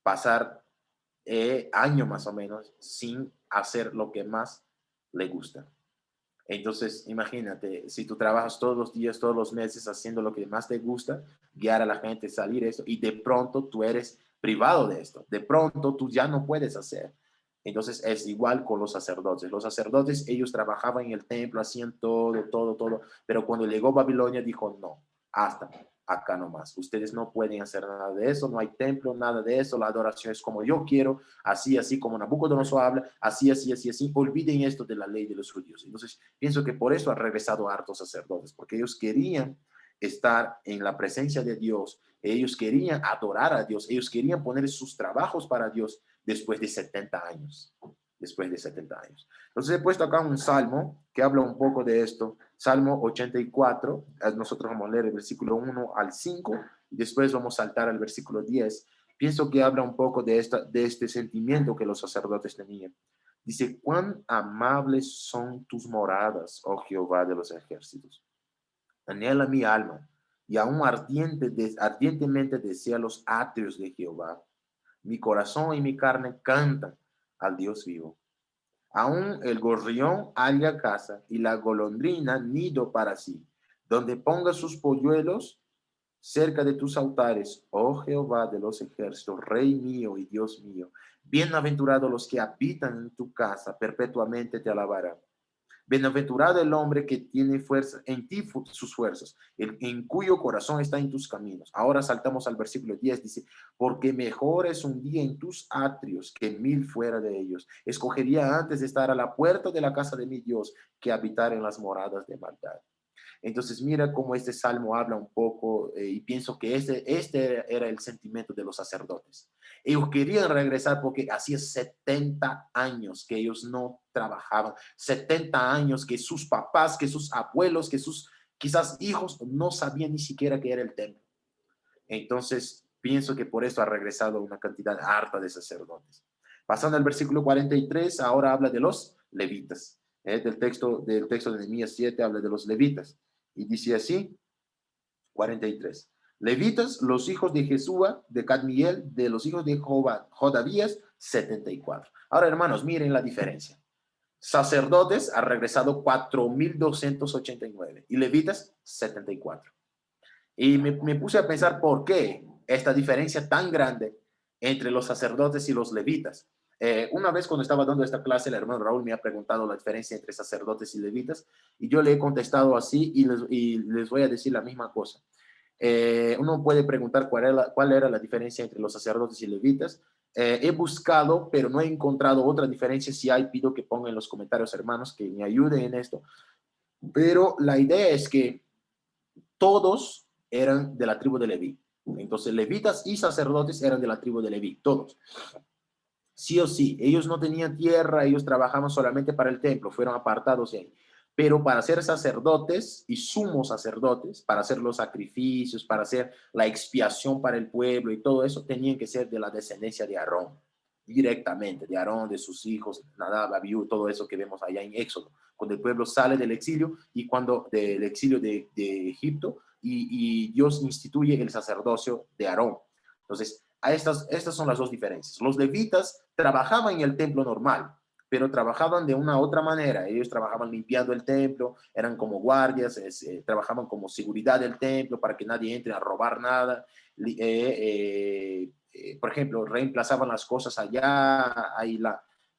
pasar año más o menos sin hacer lo que más le gusta. Entonces, imagínate, si tú trabajas todos los días, todos los meses haciendo lo que más te gusta, guiar a la gente, salir esto, y de pronto tú eres privado de esto, de pronto tú ya no puedes hacer. Entonces es igual con los sacerdotes. Los sacerdotes, ellos trabajaban en el templo, hacían todo, todo, todo, pero cuando llegó Babilonia dijo, no, hasta acá nomás. Ustedes no pueden hacer nada de eso, no hay templo, nada de eso, la adoración es como yo quiero, así, así como Nabucodonosor habla, así, así, así, así. Olviden esto de la ley de los judíos. Entonces, pienso que por eso han regresado hartos sacerdotes, porque ellos querían estar en la presencia de Dios, ellos querían adorar a Dios, ellos querían poner sus trabajos para Dios después de 70 años. Después de 70 años. Entonces he puesto acá un salmo que habla un poco de esto. Salmo 84, nosotros vamos a leer el versículo 1 al 5 y después vamos a saltar al versículo 10. Pienso que habla un poco de este sentimiento que los sacerdotes tenían. Dice, cuán amables son tus moradas, oh Jehová de los ejércitos. Anhela mi alma, y aún ardientemente desea los atrios de Jehová. Mi corazón y mi carne cantan al Dios vivo. Aún el gorrión halla casa y la golondrina nido para sí, donde ponga sus polluelos cerca de tus altares, oh Jehová de los ejércitos, Rey mío y Dios mío. Bienaventurados los que habitan en tu casa, perpetuamente te alabarán. Bienaventurado el hombre que tiene fuerza en ti, sus fuerzas, en cuyo corazón está en tus caminos. Ahora saltamos al versículo 10, dice, porque mejor es un día en tus atrios que 1000 fuera de ellos. Escogería antes de estar a la puerta de la casa de mi Dios que habitar en las moradas de maldad. Entonces mira cómo este salmo habla un poco y pienso que este era el sentimiento de los sacerdotes. Ellos querían regresar porque hacía 70 años que ellos no trabajaban, 70 años que sus papás, que sus abuelos, que sus quizás hijos no sabían ni siquiera qué era el templo. Entonces, pienso que por eso ha regresado una cantidad harta de sacerdotes. Pasando al versículo 43, ahora habla de los levitas. Del texto de Nehemías 7 habla de los levitas. Y dice así, 43. Levitas, los hijos de Jesúa, de Cadmiel, de los hijos de Jodavías, 74. Ahora, hermanos, miren la diferencia. Sacerdotes ha regresado 4.289 y levitas 74. Y me puse a pensar por qué esta diferencia tan grande entre los sacerdotes y los levitas. Una vez cuando estaba dando esta clase, el hermano Raúl me ha preguntado la diferencia entre sacerdotes y levitas y yo le he contestado así y les voy a decir la misma cosa. Uno puede preguntar cuál era la diferencia entre los sacerdotes y levitas. He buscado, pero no he encontrado otra diferencia. Si hay, pido que pongan en los comentarios, hermanos, que me ayuden en esto. Pero la idea es que todos eran de la tribu de Leví. Entonces, levitas y sacerdotes eran de la tribu de Leví, todos. Sí o sí, ellos no tenían tierra, ellos trabajaban solamente para el templo, fueron apartados de ahí. Pero para ser sacerdotes y sumos sacerdotes, para hacer los sacrificios, para hacer la expiación para el pueblo y todo eso, tenían que ser de la descendencia de Aarón, directamente, de Aarón, de sus hijos, Nadab, Abiú, todo eso que vemos allá en Éxodo, cuando el pueblo sale del exilio y cuando del exilio de Egipto y Dios instituye el sacerdocio de Aarón. Entonces, estas son las dos diferencias. Los levitas trabajaban en el templo normal, pero trabajaban de una otra manera. Ellos trabajaban limpiando el templo, eran como guardias, trabajaban como seguridad del templo para que nadie entre a robar nada. Por ejemplo, reemplazaban las cosas allá.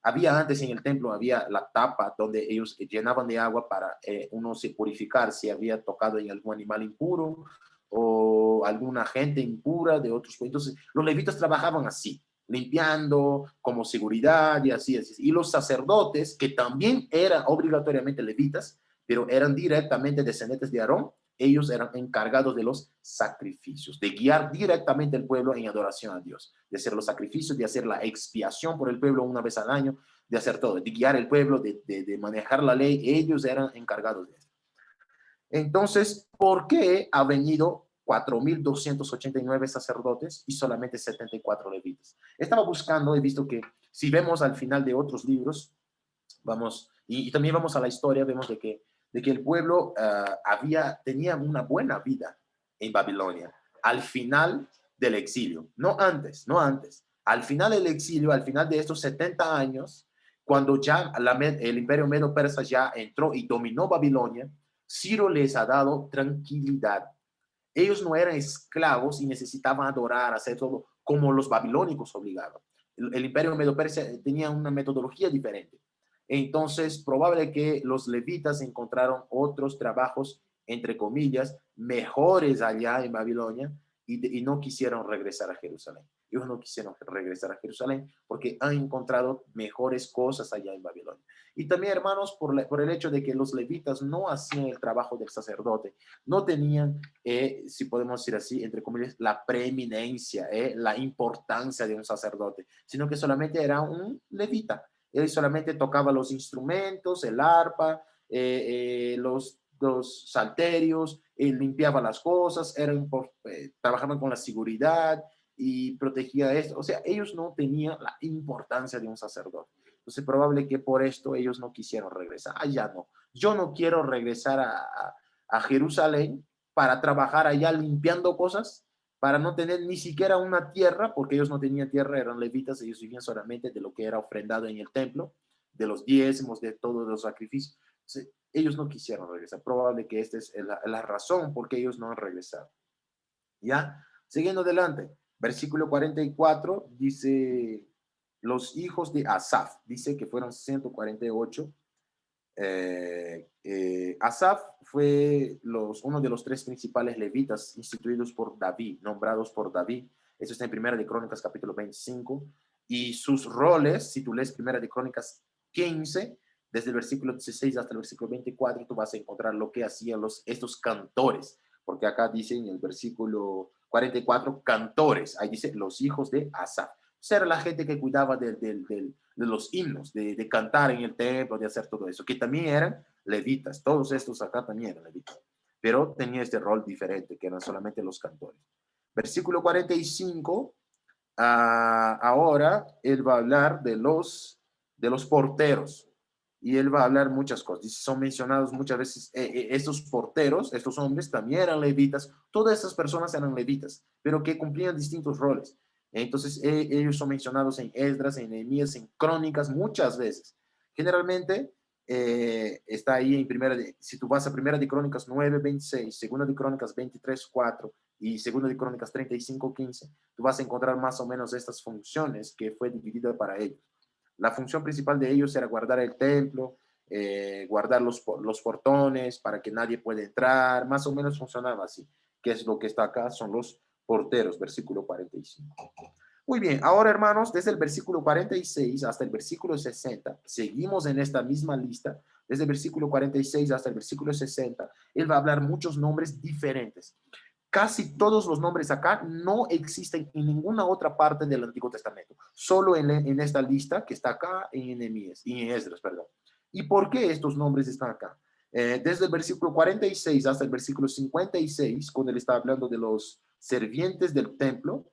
Había antes en el templo, había la tapa donde ellos llenaban de agua para uno se purificar si había tocado en algún animal impuro o alguna gente impura de otros. Entonces, los levitas trabajaban así, limpiando como seguridad y así, así. Y los sacerdotes, que también eran obligatoriamente levitas, pero eran directamente descendientes de Aarón, ellos eran encargados de los sacrificios, de guiar directamente al pueblo en adoración a Dios, de hacer los sacrificios, de hacer la expiación por el pueblo una vez al año, de hacer todo, de guiar el pueblo, de manejar la ley. Ellos eran encargados de eso. Entonces, ¿por qué ha venido 4.289 sacerdotes y solamente 74 levitas? Estaba buscando, he visto que si vemos al final de otros libros, vamos, y también vamos a la historia, vemos de que el pueblo tenía una buena vida en Babilonia, al final del exilio, no antes, no antes. Al final del exilio, al final de estos 70 años, cuando ya el imperio medo-persa ya entró y dominó Babilonia, Ciro les ha dado tranquilidad. Ellos no eran esclavos y necesitaban adorar, hacer todo como los babilónicos obligaban. El imperio medo-persa tenía una metodología diferente. Entonces, probable que los levitas encontraron otros trabajos, entre comillas, mejores allá en Babilonia y no quisieron regresar a Jerusalén. Ellos no quisieron regresar a Jerusalén porque han encontrado mejores cosas allá en Babilonia. Y también, hermanos, por el hecho de que los levitas no hacían el trabajo del sacerdote, no tenían, si podemos decir así, entre comillas, la preeminencia, la importancia de un sacerdote, sino que solamente era un levita. Él solamente tocaba los instrumentos, el arpa, los salterios, limpiaba las cosas, trabajaban con la seguridad y protegía esto. O sea, ellos no tenían la importancia de un sacerdote. Entonces, es probable que por esto ellos no quisieron regresar. Ya no. Yo no quiero regresar a Jerusalén para trabajar allá limpiando cosas, para no tener ni siquiera una tierra, porque ellos no tenían tierra, eran levitas, ellos vivían solamente de lo que era ofrendado en el templo, de los diezmos, de todos los sacrificios. Entonces, ellos no quisieron regresar. Probable que esta es la razón por qué ellos no han regresado. ¿Ya? Siguiendo adelante, versículo 44 dice, los hijos de Asaf, dice que fueron 148. Asaf fue uno de los tres principales levitas instituidos por David, nombrados por David. Eso está en Primera de Crónicas, capítulo 25. Y sus roles, si tú lees Primera de Crónicas 15, desde el versículo 16 hasta el versículo 24, tú vas a encontrar lo que hacían estos cantores, porque acá dice en el versículo 44, cantores, ahí dice los hijos de Asaf. O sea, era la gente que cuidaba de los himnos, de cantar en el templo, de hacer todo eso, que también eran levitas. Todos estos acá también eran levitas, pero tenía este rol diferente, que eran solamente los cantores. Versículo 45, ahora él va a hablar de los porteros, y él va a hablar muchas cosas. Dice, son mencionados muchas veces estos porteros, estos hombres también eran levitas. Todas estas personas eran levitas, pero que cumplían distintos roles. Entonces ellos son mencionados en Esdras, en Nehemías, en Crónicas muchas veces. Generalmente está ahí en si tú vas a primera de Crónicas 9:26, segunda de Crónicas 23:4 y segunda de Crónicas 35:15, tú vas a encontrar más o menos estas funciones que fue dividida para ellos. La función principal de ellos era guardar el templo, guardar los portones para que nadie pueda entrar, más o menos funcionaba así. ¿Qué es lo que está acá? Son los porteros, versículo 45. Muy bien, ahora hermanos, desde el versículo 46 hasta el versículo 60, seguimos en esta misma lista, desde el versículo 46 hasta el versículo 60, él va a hablar muchos nombres diferentes. Casi todos los nombres acá no existen en ninguna otra parte del Antiguo Testamento, solo en esta lista que está acá en Nehemías y en Esdras, perdón. ¿Y por qué estos nombres están acá? Desde el versículo 46 hasta el versículo 56, cuando él está hablando de los servientes del templo,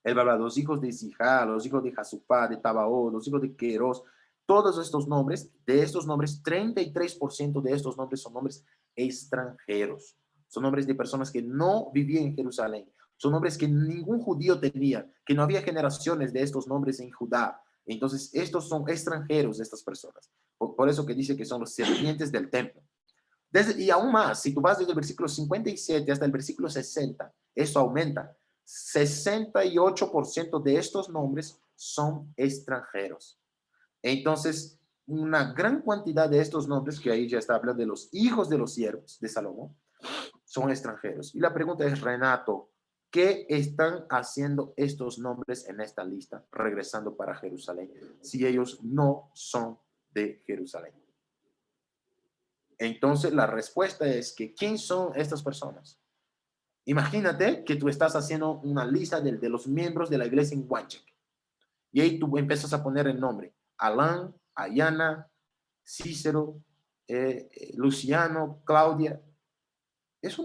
él va a hablar de los hijos de Zija, los hijos de Jasupá, de Tabaó, los hijos de Queros, todos estos nombres, de estos nombres, 33% de estos nombres son nombres extranjeros. Son nombres de personas que no vivían en Jerusalén. Son nombres que ningún judío tenía, que no había generaciones de estos nombres en Judá. Entonces, estos son extranjeros de estas personas. Por eso que dice que son los sirvientes del templo. Y aún más, si tú vas desde el versículo 57 hasta el versículo 60, eso aumenta. 68% de estos nombres son extranjeros. Entonces, una gran cantidad de estos nombres, que ahí ya está hablando de los hijos de los siervos de Salomón, son extranjeros. Y la pregunta es, Renato, ¿qué están haciendo estos nombres en esta lista regresando para Jerusalén si ellos no son de Jerusalén? Entonces, la respuesta es que, ¿quién son estas personas? Imagínate que tú estás haciendo una lista de los miembros de la iglesia en Huanchac. Y ahí tú empiezas a poner el nombre. Alan, Ayana, Cícero, Luciano, Claudia. Esos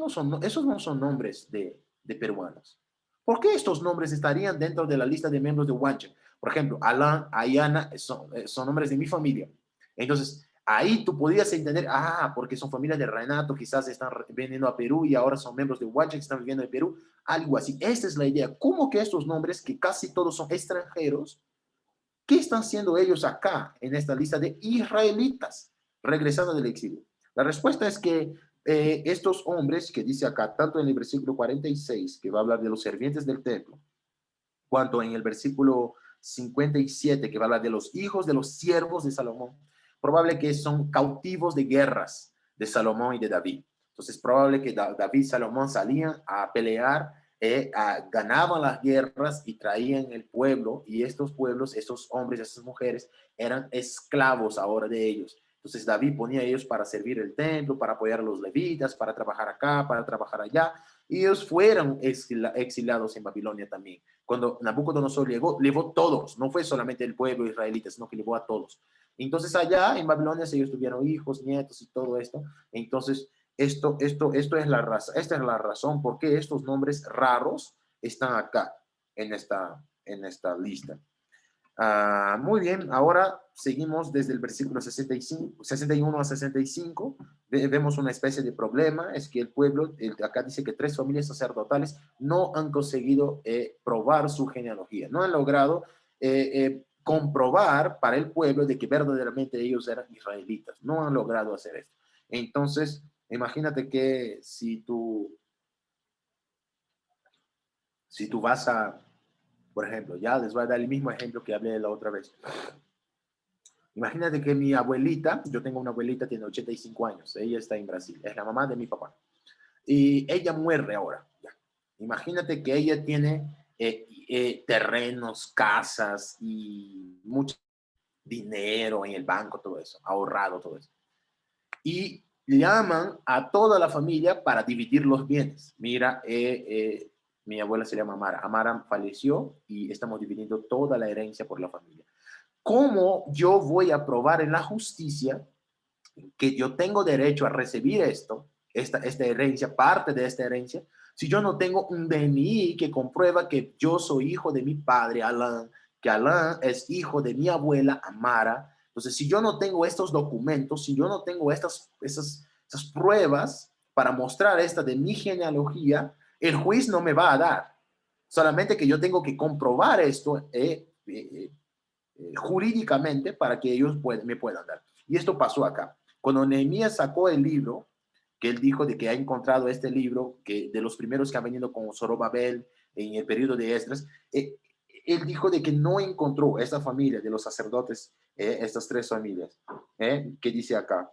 no son nombres de peruanos. ¿Por qué estos nombres estarían dentro de la lista de miembros de Huanchac? Por ejemplo, Alan, Ayana son nombres de mi familia. Entonces, ahí tú podías entender, porque son familias de Renato, quizás están viniendo a Perú y ahora son miembros de Huanchac, están viviendo en Perú, algo así. Esta es la idea. ¿Cómo que estos nombres, que casi todos son extranjeros, qué están haciendo ellos acá en esta lista de israelitas regresando del exilio? La respuesta es que estos hombres que dice acá, tanto en el versículo 46, que va a hablar de los sirvientes del templo, cuanto en el versículo 57, que va a hablar de los hijos de los siervos de Salomón, probable que son cautivos de guerras de Salomón y de David. Entonces, probable que David y Salomón salían a pelear, ganaban las guerras y traían el pueblo, y estos pueblos, estos hombres, estas mujeres, eran esclavos ahora de ellos. Entonces David ponía a ellos para servir el templo, para apoyar a los levitas, para trabajar acá, para trabajar allá, y ellos fueron exiliados en Babilonia también. Cuando Nabucodonosor llegó, llevó todos, no fue solamente el pueblo israelita, sino que llevó a todos. Entonces allá en Babilonia ellos tuvieron hijos, nietos y todo esto. Entonces esta es la razón por qué estos nombres raros están acá en esta lista. Muy bien, ahora seguimos desde el versículo 61 a 65. Vemos una especie de problema, es que el pueblo, acá dice que 3 familias sacerdotales no han conseguido probar su genealogía, no han logrado comprobar para el pueblo de que verdaderamente ellos eran israelitas, no han logrado hacer esto. Entonces, imagínate que si tú vas a, por ejemplo, ya les voy a dar el mismo ejemplo que hablé la otra vez. Imagínate que mi abuelita, yo tengo una abuelita, tiene 85 años, ella está en Brasil, es la mamá de mi papá. Y ella muere ahora. Ya. Imagínate que ella tiene terrenos, casas y muchas. dinero en el banco, todo eso, ahorrado, todo eso. Y llaman a toda la familia para dividir los bienes. Mira, mi abuela se llama Amara. Amara falleció y estamos dividiendo toda la herencia por la familia. ¿Cómo yo voy a probar en la justicia que yo tengo derecho a recibir esta herencia, parte de esta herencia, si yo no tengo un DNI que comprueba que yo soy hijo de mi padre, Alan, que Alan es hijo de mi abuela, Amara? Entonces, si yo no tengo estos documentos, si yo no tengo esas pruebas para mostrar esta de mi genealogía, el juez no me va a dar. Solamente que yo tengo que comprobar esto jurídicamente para que ellos me puedan dar. Y esto pasó acá. Cuando Nehemías sacó el libro, que él dijo de que ha encontrado este libro, que de los primeros que han venido con Zorobabel en el periodo de Esdras, él dijo de que no encontró esta familia de los sacerdotes, estas tres familias, que dice acá,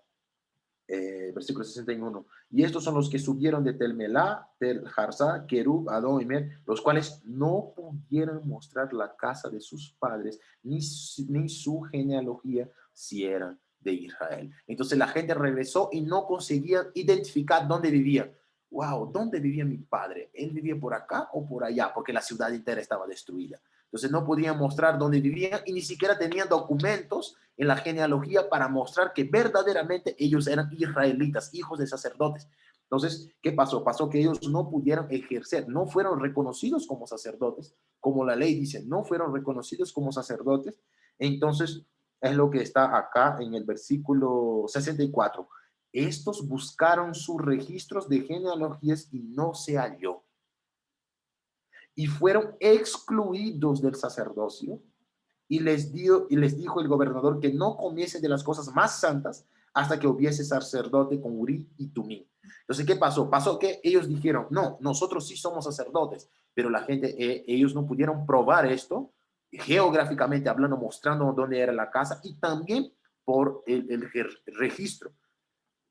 versículo 61. Y estos son los que subieron de Telmelá, Tel Harsa, Kerub, Adón y Mer, los cuales no pudieron mostrar la casa de sus padres, ni su genealogía, si eran de Israel. Entonces la gente regresó y no conseguían identificar dónde vivían. Wow, ¿dónde vivía mi padre? ¿Él vivía por acá o por allá? Porque la ciudad entera estaba destruida. Entonces no podían mostrar dónde vivían y ni siquiera tenían documentos en la genealogía para mostrar que verdaderamente ellos eran israelitas, hijos de sacerdotes. Entonces, ¿qué pasó? Pasó que ellos no pudieron ejercer, no fueron reconocidos como sacerdotes, como la ley dice, no fueron reconocidos como sacerdotes. Entonces, es lo que está acá en el versículo 64. Estos buscaron sus registros de genealogías y no se halló. Y fueron excluidos del sacerdocio y les dijo el gobernador que no comiesen de las cosas más santas hasta que hubiese sacerdote con Urí y Tumí. Entonces, ¿qué pasó? Pasó que ellos dijeron, no, nosotros sí somos sacerdotes, pero la gente, ellos no pudieron probar esto, geográficamente hablando, mostrando dónde era la casa y también por el registro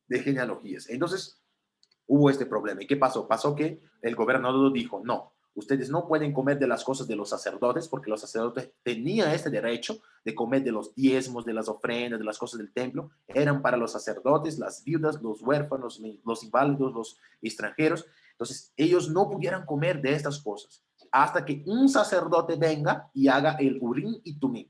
de genealogías. Entonces, hubo este problema. ¿Y qué pasó? Pasó que el gobernador dijo, no, ustedes no pueden comer de las cosas de los sacerdotes, porque los sacerdotes tenían este derecho de comer de los diezmos, de las ofrendas, de las cosas del templo. Eran para los sacerdotes, las viudas, los huérfanos, los inválidos, los extranjeros. Entonces, ellos no pudieran comer de estas cosas hasta que un sacerdote venga y haga el Urim y Tumim.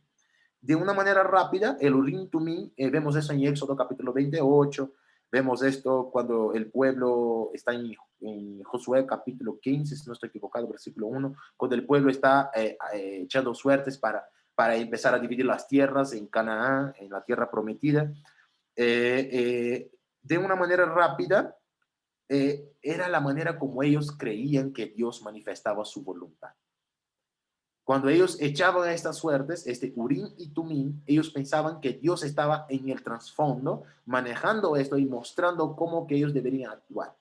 De una manera rápida, el Urim y Tumim, vemos eso en Éxodo capítulo 28, vemos esto cuando el pueblo está en Josué capítulo 15, si no estoy equivocado, versículo 1, cuando el pueblo está echando suertes para empezar a dividir las tierras en Canaán, en la tierra prometida. De una manera rápida, era la manera como ellos creían que Dios manifestaba su voluntad. Cuando ellos echaban estas suertes, este Urim y Tumim, ellos pensaban que Dios estaba en el trasfondo manejando esto y mostrando cómo que ellos deberían actuar.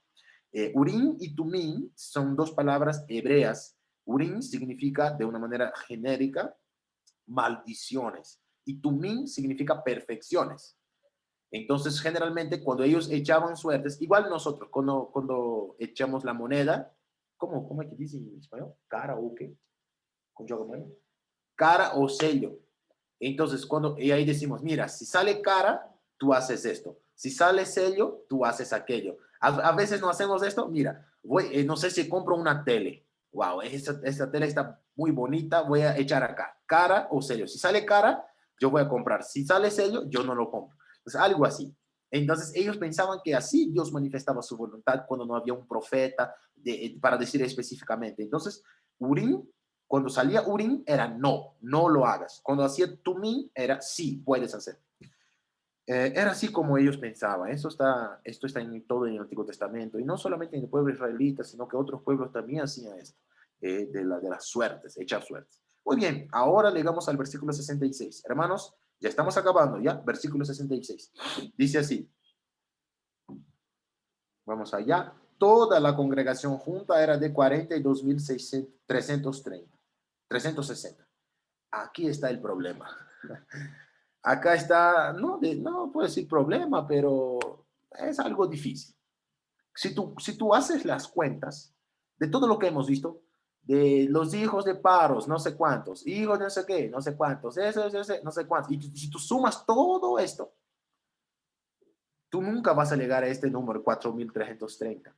Urim y Tumim son dos palabras hebreas. Urim significa de una manera genérica maldiciones y Tumim significa perfecciones. Entonces, generalmente cuando ellos echaban suertes, igual nosotros, cuando echamos la moneda, ¿cómo es que dice en español? ¿Cara o qué? Con cara o sello. Entonces, y ahí decimos, mira, si sale cara, tú haces esto. Si sale sello, tú haces aquello. A veces no hacemos esto. Mira, no sé si compro una tele. Wow, esta tele está muy bonita. Voy a echar acá, cara o sello. Si sale cara, yo voy a comprar. Si sale sello, yo no lo compro. Pues algo así. Entonces ellos pensaban que así Dios manifestaba su voluntad cuando no había un profeta para decir específicamente. Entonces, Urim, cuando salía Urim era no, no lo hagas. Cuando hacía Tumim era sí, puedes hacer. Era así como ellos pensaban. Esto está en todo en el Antiguo Testamento. Y no solamente en el pueblo israelita, sino que otros pueblos también hacían esto, de las suertes, echar suertes. Muy bien, ahora llegamos al versículo 66. Hermanos, ya estamos acabando, ¿ya? Versículo 66. Dice así. Vamos allá. Toda la congregación junta era de 42.360. Aquí está el problema. Acá está, no puedo decir problema, pero es algo difícil. Si tú haces las cuentas de todo lo que hemos visto, de los hijos de Paros, no sé cuántos, hijos de no sé qué, no sé cuántos, eso, no sé cuántos. Y si tú sumas todo esto, tú nunca vas a llegar a este número 4.330.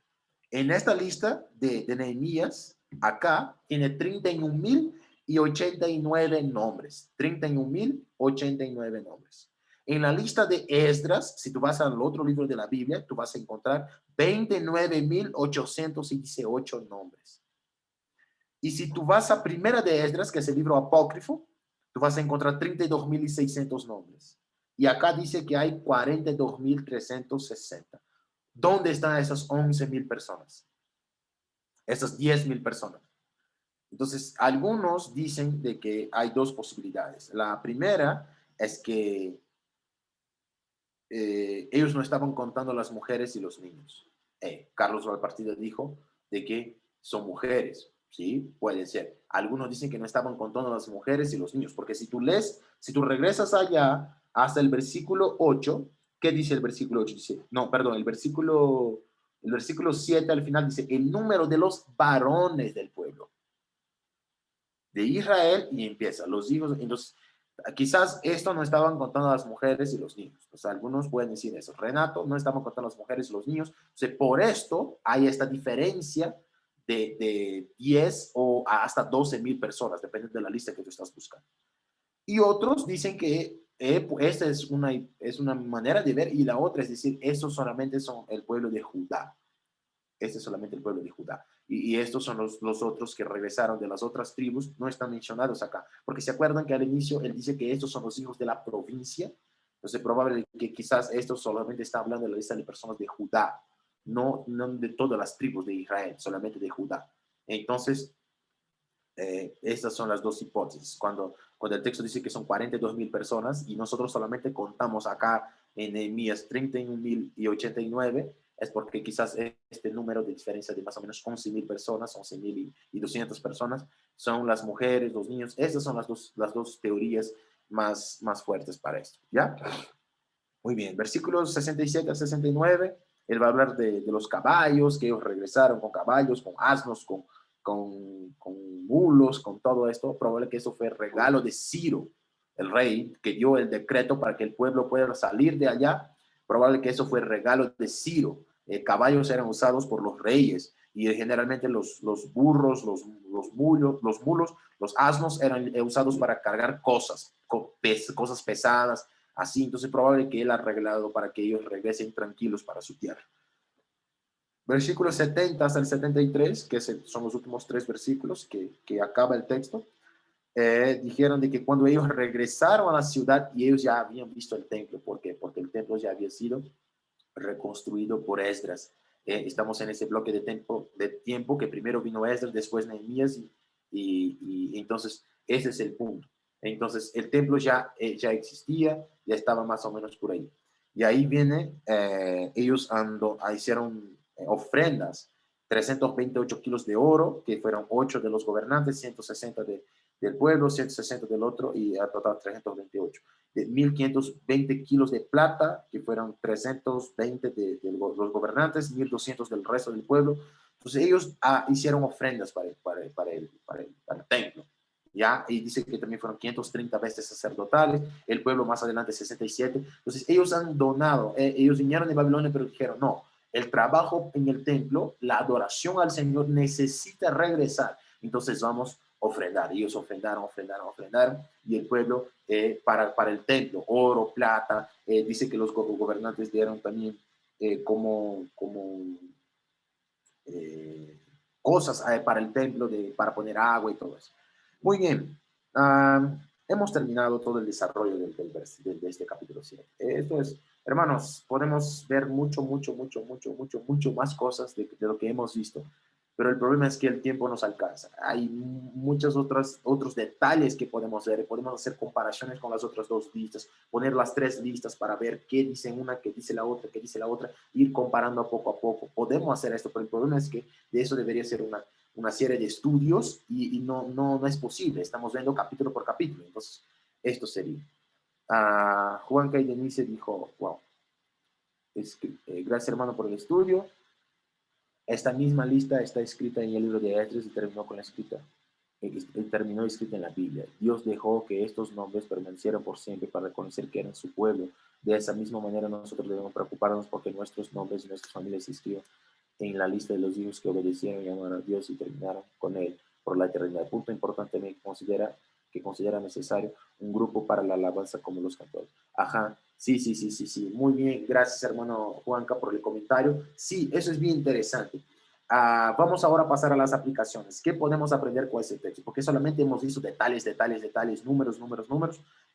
En esta lista de Nehemías, acá tiene 31.089 nombres. 31.089 nombres. En la lista de Esdras, si tú vas al otro libro de la Biblia, tú vas a encontrar 29.818 nombres. Y si tú vas a Primera de Esdras, que es el libro apócrifo, tú vas a encontrar 32.600 nombres. Y acá dice que hay 42.360. ¿Dónde están esas 11.000 personas? Esas 10.000 personas. Entonces, algunos dicen de que hay dos posibilidades. La primera es que ellos no estaban contando las mujeres y los niños. Carlos Valpartida dijo de que son mujeres, ¿sí? Puede ser. Algunos dicen que no estaban contando las mujeres y los niños, porque si tú lees, si tú regresas allá hasta el versículo 8, ¿qué dice el versículo 8? Dice, no, perdón, el versículo 7 al final dice, el número de los varones del pueblo de Israel, y empieza, los hijos, entonces quizás esto no estaban contando las mujeres y los niños. O sea, algunos pueden decir eso. Renato, no estaban contando las mujeres y los niños. O sea, por esto hay esta diferencia de 10 o hasta 12.000 personas, depende de la lista que tú estás buscando. Y otros dicen que esta es una manera de ver, y la otra es decir, estos solamente son el pueblo de Judá. Este es solamente el pueblo de Judá. Y estos son los otros que regresaron de las otras tribus, no están mencionados acá. Porque se acuerdan que al inicio él dice que estos son los hijos de la provincia. Entonces es probable que quizás estos solamente están hablando de la lista de personas de Judá, no de todas las tribus de Israel, solamente de Judá. Entonces, estas son las dos hipótesis. Cuando el texto dice que son 42.000 personas y nosotros solamente contamos acá en Nehemías 31.089, es porque quizás este número de diferencia de más o menos 11.000 personas, 11.200 personas, son las mujeres, los niños. Esas son las dos teorías más fuertes para esto. ¿Ya? Muy bien. Versículos 67 a 69, él va a hablar de los caballos, que ellos regresaron con caballos, con asnos, con mulos, con todo esto. Probable que eso fue regalo de Ciro, el rey, que dio el decreto para que el pueblo pueda salir de allá. Probable que eso fue regalo de Ciro. Caballos eran usados por los reyes y generalmente los burros, los mulos, los asnos eran usados para cargar cosas pesadas, así. Entonces es probable que él ha arreglado para que ellos regresen tranquilos para su tierra. Versículos 70 hasta el 73, que son los últimos tres versículos que acaba el texto, dijeron de que cuando ellos regresaron a la ciudad y ellos ya habían visto el templo. ¿Por qué? Porque el templo ya había sido reconstruido por Esdras. Estamos en ese bloque de tiempo que primero vino Esdras, después Nehemías, y entonces ese es el punto. Entonces el templo ya existía, ya estaba más o menos por ahí. Y ahí viene, ellos hicieron ofrendas, 328 kilos de oro, que fueron 8 de los gobernantes, 160 del pueblo, 160 del otro, y a total 328. De 1.520 kilos de plata, que fueron 320 de los gobernantes, 1.200 del resto del pueblo. Entonces ellos hicieron ofrendas para el templo. ¿Ya? Y dice que también fueron 530 bestias sacerdotales, el pueblo más adelante 67. Entonces ellos han donado, ellos vinieron de Babilonia, pero dijeron, no, el trabajo en el templo, la adoración al Señor necesita regresar. Entonces vamos a ofrendar. Ellos ofrendaron, y el pueblo para el templo, oro, plata. Dice que los gobernantes dieron también como cosas para el templo, para poner agua y todo eso. Muy bien. Hemos terminado todo el desarrollo de este capítulo 7. Esto es, hermanos, podemos ver mucho más cosas de lo que hemos visto, pero el problema es que el tiempo nos alcanza. Hay muchos otros detalles que podemos ver. Podemos hacer comparaciones con las otras dos listas, poner las tres listas para ver qué dice una, qué dice la otra, ir comparando poco a poco. Podemos hacer esto, pero el problema es que de eso debería ser una serie de estudios y no es posible. Estamos viendo capítulo por capítulo. Entonces, esto sería. Juan K. Denise dijo, wow, gracias hermano por el estudio. Esta misma lista está escrita en el libro de Esdras y terminó con la escrita terminó escrita en la Biblia. Dios dejó que estos nombres permanecieran por siempre para reconocer que eran su pueblo. De esa misma manera nosotros debemos preocuparnos porque nuestros nombres y nuestras familias se escriban en la lista de los hijos que obedecieron y amaron a Dios y terminaron con Él por la eternidad. Punto importante también que considera necesario un grupo para la alabanza como los cantores. Ajá, sí. Muy bien, gracias hermano Juanca por el comentario. Sí, eso es bien interesante. Vamos ahora a pasar a las aplicaciones. ¿Qué podemos aprender con ese texto? Porque solamente hemos visto detalles, números.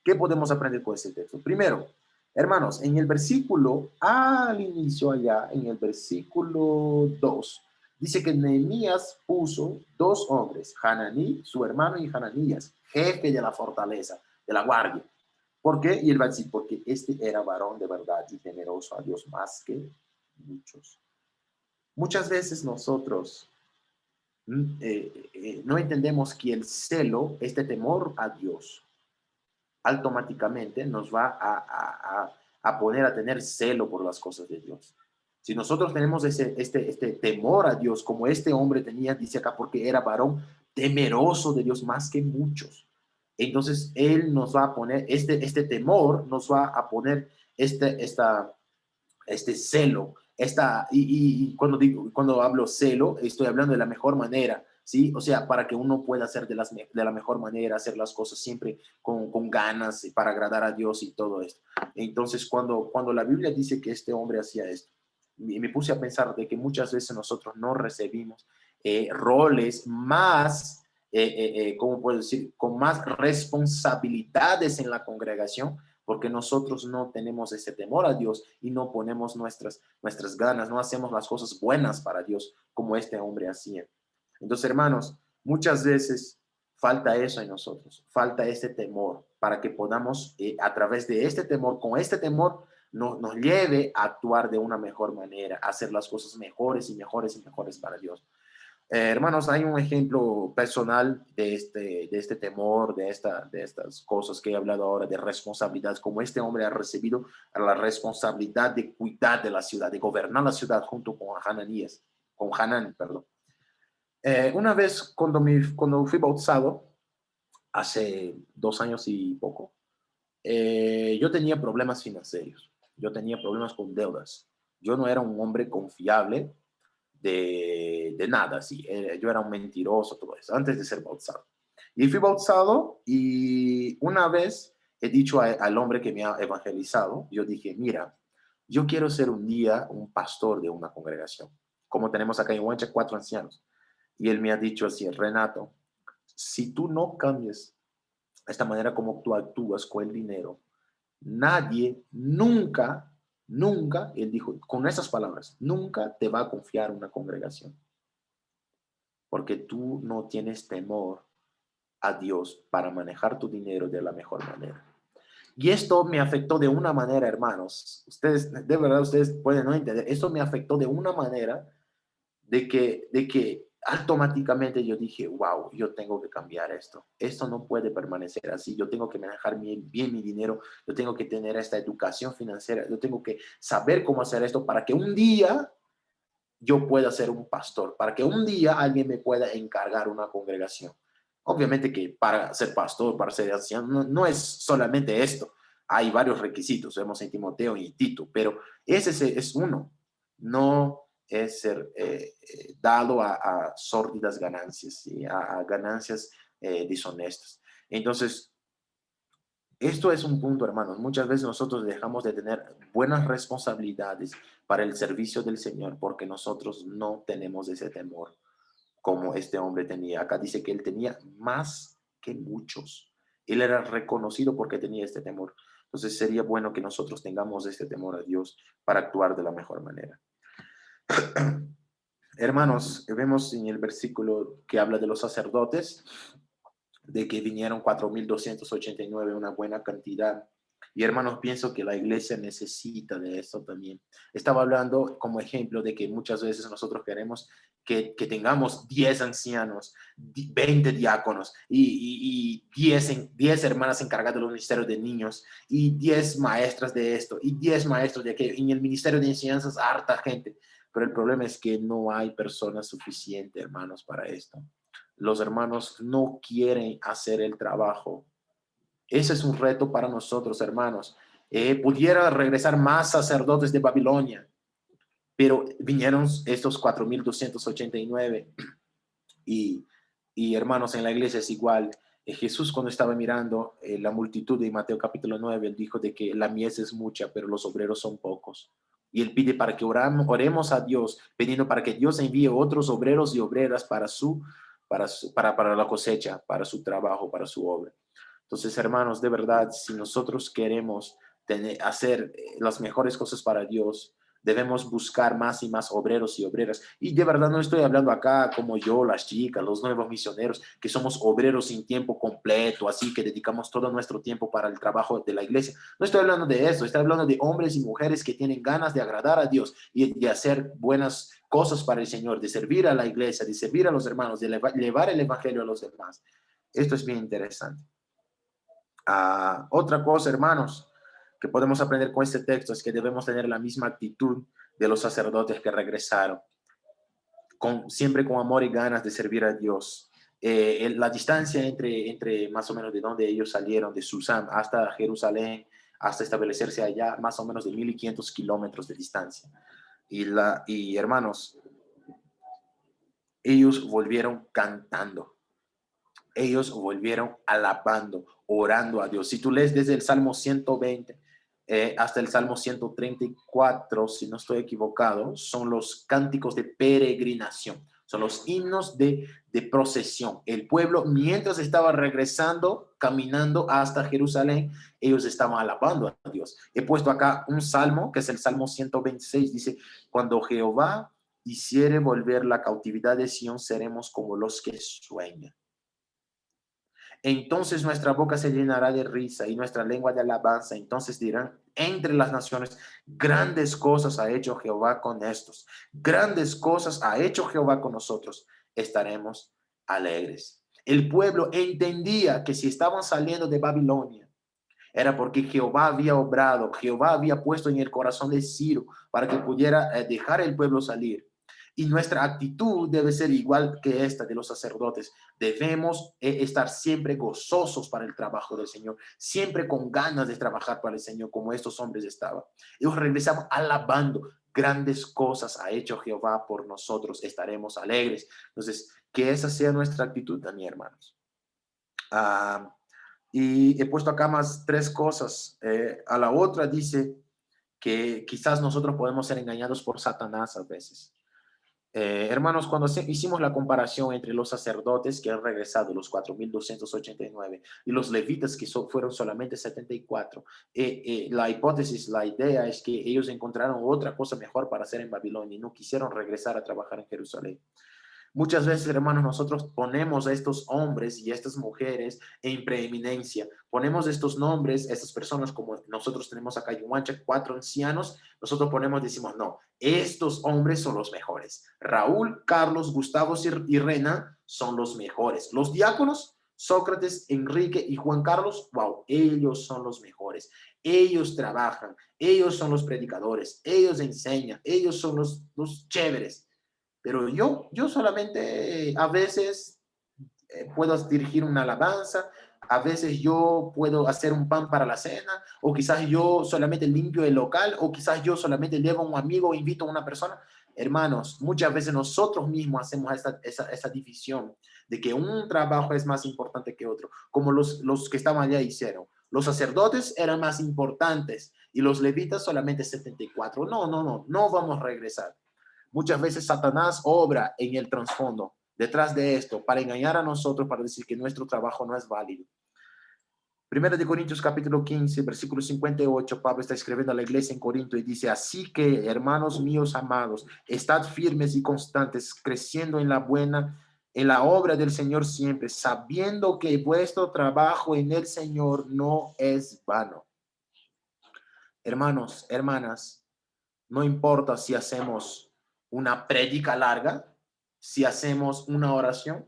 ¿Qué podemos aprender con ese texto? Primero, hermanos, en el versículo, al inicio allá, en el versículo 2, dice que Nehemías puso dos hombres, Hananí, su hermano, y Hananías, jefe de la fortaleza, de la guardia. ¿Por qué? Y él va a decir, porque este era varón de verdad y temeroso a Dios más que muchos. Muchas veces nosotros no entendemos que el celo, este temor a Dios, automáticamente nos va a poner a tener celo por las cosas de Dios. Si nosotros tenemos este temor a Dios, como este hombre tenía, dice acá, porque era varón temeroso de Dios más que muchos. Entonces, Él nos va a poner, este temor nos va a poner este celo, cuando hablo celo, estoy hablando de la mejor manera, ¿sí? O sea, para que uno pueda hacer de la mejor manera, hacer las cosas siempre con ganas para agradar a Dios y todo esto. Entonces, cuando la Biblia dice que este hombre hacía esto, me puse a pensar de que muchas veces nosotros no recibimos roles más, ¿cómo puedo decir?, con más responsabilidades en la congregación, porque nosotros no tenemos ese temor a Dios y no ponemos nuestras ganas, no hacemos las cosas buenas para Dios como este hombre hacía. Entonces, hermanos, muchas veces falta eso en nosotros, falta este temor para que podamos, a través de este temor, con este temor, nos lleve a actuar de una mejor manera, a hacer las cosas mejores para Dios. Hermanos, hay un ejemplo personal de este temor, de estas cosas que he hablado ahora, de responsabilidad, como este hombre ha recibido la responsabilidad de cuidar de la ciudad, de gobernar la ciudad junto con Hanán, perdón. Una vez cuando fui bautizado, hace 2 años y poco, yo tenía problemas financieros, yo tenía problemas con deudas, yo no era un hombre confiable, de nada, sí. Yo era un mentiroso, todo eso, antes de ser bautizado. Y fui bautizado y una vez he dicho al hombre que me ha evangelizado, yo dije, mira, yo quiero ser un día un pastor de una congregación, como tenemos acá en Huancha 4 ancianos. Y él me ha dicho así, Renato, si tú no cambias esta manera como tú actúas con el dinero, nadie nunca, él dijo con esas palabras, nunca te va a confiar una congregación, porque tú no tienes temor a Dios para manejar tu dinero de la mejor manera. Y esto me afectó de una manera, hermanos. Ustedes, de verdad, ustedes pueden no entender. Esto me afectó de una manera de que automáticamente yo dije, wow, yo tengo que cambiar esto. Esto no puede permanecer así. Yo tengo que manejar bien mi dinero. Yo tengo que tener esta educación financiera. Yo tengo que saber cómo hacer esto para que un día yo pueda ser un pastor, para que un día alguien me pueda encargar una congregación. Obviamente que para ser pastor, para ser anciano, no es solamente esto. Hay varios requisitos, vemos en Timoteo y Tito, pero ese es uno. No es ser dado a sórdidas ganancias, ¿sí? a ganancias deshonestas. Entonces, esto es un punto, hermanos. Muchas veces nosotros dejamos de tener buenas responsabilidades para el servicio del Señor porque nosotros no tenemos ese temor como este hombre tenía. Acá dice que él tenía más que muchos. Él era reconocido porque tenía este temor. Entonces sería bueno que nosotros tengamos este temor a Dios para actuar de la mejor manera. Hermanos, vemos en el versículo que habla de los sacerdotes, de que vinieron 4.289, una buena cantidad. Y hermanos, pienso que la iglesia necesita de esto también. Estaba hablando como ejemplo de que muchas veces nosotros queremos que tengamos 10 ancianos, 20 diáconos y 10 hermanas encargadas de los ministerios de niños y 10 maestras de esto y 10 maestros de aquello. En el ministerio de enseñanzas, harta gente. Pero el problema es que no hay personas suficientes, hermanos, para esto. Los hermanos no quieren hacer el trabajo. Ese es un reto para nosotros, hermanos. Pudiera regresar más sacerdotes de Babilonia, pero vinieron estos 4.289 y, y hermanos, en la iglesia es igual. Jesús cuando estaba mirando la multitud de Mateo capítulo 9, él dijo de que la mies es mucha, pero los obreros son pocos. Y él pide para que oremos a Dios, pidiendo para que Dios envíe otros obreros y obreras para la cosecha, para su trabajo, para su obra. Entonces, hermanos, de verdad, si nosotros queremos hacer las mejores cosas para Dios, debemos buscar más y más obreros y obreras. Y de verdad no estoy hablando acá como yo, las chicas, los nuevos misioneros, que somos obreros sin tiempo completo, así que dedicamos todo nuestro tiempo para el trabajo de la iglesia. No estoy hablando de eso, estoy hablando de hombres y mujeres que tienen ganas de agradar a Dios y de hacer buenas cosas para el Señor, de servir a la iglesia, de servir a los hermanos, de llevar el evangelio a los demás. Esto es bien interesante. Otra cosa, hermanos, que podemos aprender con este texto es que debemos tener la misma actitud de los sacerdotes que regresaron, siempre con amor y ganas de servir a Dios. La distancia entre más o menos de donde ellos salieron, de Susán hasta Jerusalén, hasta establecerse allá, más o menos de 1.500 kilómetros de distancia. Y hermanos, ellos volvieron cantando. Ellos volvieron alabando, orando a Dios. Si tú lees desde el Salmo 120 hasta el Salmo 134, si no estoy equivocado, son los cánticos de peregrinación, son los himnos de procesión. El pueblo, mientras estaba regresando, caminando hasta Jerusalén, ellos estaban alabando a Dios. He puesto acá un salmo, que es el Salmo 126, dice, cuando Jehová hiciere volver la cautividad de Sión, seremos como los que sueñan. Entonces nuestra boca se llenará de risa y nuestra lengua de alabanza. Entonces dirán entre las naciones, grandes cosas ha hecho Jehová con estos. Grandes cosas ha hecho Jehová con nosotros. Estaremos alegres. El pueblo entendía que si estaban saliendo de Babilonia, era porque Jehová había obrado, Jehová había puesto en el corazón de Ciro para que pudiera dejar el pueblo salir. Y nuestra actitud debe ser igual que esta de los sacerdotes. Debemos estar siempre gozosos para el trabajo del Señor, siempre con ganas de trabajar para el Señor, como estos hombres estaban. Ellos regresaban alabando. Grandes cosas ha hecho Jehová por nosotros, estaremos alegres. Entonces, que esa sea nuestra actitud también, hermanos. Y he puesto acá más 3 cosas. A la otra dice que quizás nosotros podemos ser engañados por Satanás a veces. Hermanos, cuando hicimos la comparación entre los sacerdotes que han regresado, los 4.289, y los levitas que fueron solamente 74, la hipótesis, la idea es que ellos encontraron otra cosa mejor para hacer en Babilonia y no quisieron regresar a trabajar en Jerusalén. Muchas veces, hermanos, nosotros ponemos a estos hombres y a estas mujeres en preeminencia. Ponemos estos nombres, estas personas, como nosotros tenemos acá en Huancha, 4 ancianos, nosotros decimos, no, estos hombres son los mejores. Raúl, Carlos, Gustavo y Rena son los mejores. Los diáconos, Sócrates, Enrique y Juan Carlos, wow, ellos son los mejores. Ellos trabajan, ellos son los predicadores, ellos enseñan, ellos son los chéveres. Pero yo solamente a veces puedo dirigir una alabanza, a veces yo puedo hacer un pan para la cena, o quizás yo solamente limpio el local, o quizás yo solamente llevo a un amigo o invito a una persona. Hermanos, muchas veces nosotros mismos hacemos esa división de que un trabajo es más importante que otro, como los que estaban allá hicieron. Los sacerdotes eran más importantes y los levitas solamente 74. No vamos a regresar. Muchas veces Satanás obra en el trasfondo, detrás de esto, para engañar a nosotros, para decir que nuestro trabajo no es válido. Primera de Corintios capítulo 15, versículo 58, Pablo está escribiendo a la iglesia en Corinto y dice, así que, hermanos míos amados, estad firmes y constantes, creciendo en la obra del Señor siempre, sabiendo que vuestro trabajo en el Señor no es vano. Hermanos, hermanas, no importa si hacemos una prédica larga, si hacemos una oración,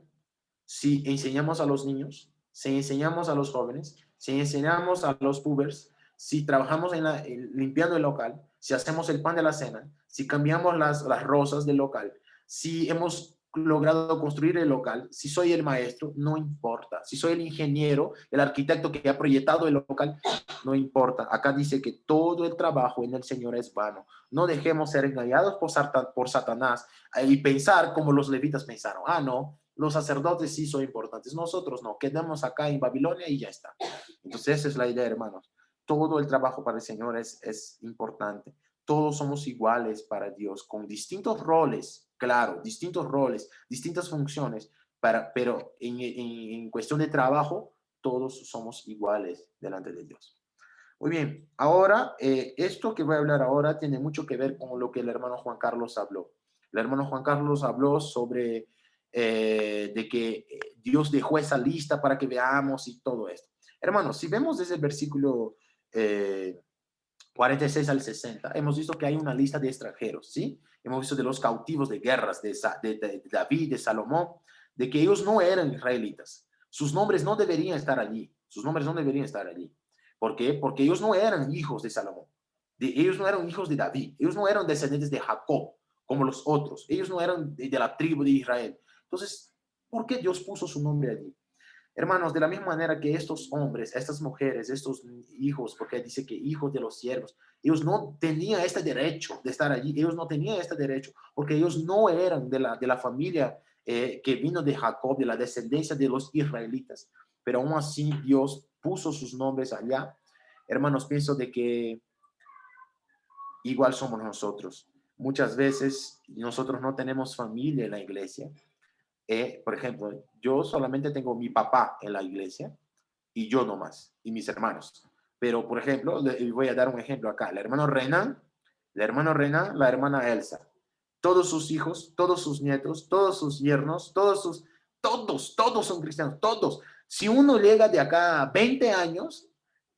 si enseñamos a los niños, si enseñamos a los jóvenes, si enseñamos a los pubers, si trabajamos limpiando el local, si hacemos el pan de la cena, si cambiamos las rosas del local, si hemos logrado construir el local, si soy el maestro, no importa. Si soy el ingeniero, el arquitecto que ha proyectado el local, no importa. Acá dice que todo el trabajo en el Señor es vano. No dejemos ser engañados por Satanás y pensar como los levitas pensaron. Ah, no, los sacerdotes sí son importantes. Nosotros no, quedamos acá en Babilonia y ya está. Entonces esa es la idea, hermanos. Todo el trabajo para el Señor es importante. Todos somos iguales para Dios, con distintos roles, claro, distintos roles, distintas funciones, pero en cuestión de trabajo, todos somos iguales delante de Dios. Muy bien, ahora, esto que voy a hablar ahora tiene mucho que ver con lo que el hermano Juan Carlos habló. El hermano Juan Carlos habló sobre de que Dios dejó esa lista para que veamos y todo esto. Hermanos, si vemos desde el versículo 46 al 60, hemos visto que hay una lista de extranjeros, ¿sí? Hemos visto de los cautivos de guerras de David, de Salomón, de que ellos no eran israelitas. Sus nombres no deberían estar allí. Sus nombres no deberían estar allí. ¿Por qué? Porque ellos no eran hijos de Salomón. Ellos no eran hijos de David. Ellos no eran descendientes de Jacob, como los otros. Ellos no eran de la tribu de Israel. Entonces, ¿por qué Dios puso su nombre allí? Hermanos, de la misma manera que estos hombres, estas mujeres, estos hijos, porque dice que hijos de los siervos, ellos no tenían este derecho de estar allí, ellos no tenían este derecho, porque ellos no eran de la familia que vino de Jacob, de la descendencia de los israelitas, pero aún así Dios puso sus nombres allá. Hermanos, pienso de que igual somos nosotros. Muchas veces nosotros no tenemos familia en la iglesia. Por ejemplo, yo solamente tengo mi papá en la iglesia y yo nomás, y mis hermanos. Pero, por ejemplo, voy a dar un ejemplo acá. El hermano Renan, la hermana Elsa, todos sus hijos, todos sus nietos, todos sus yernos, todos son cristianos, todos. Si uno llega de acá a 20 años,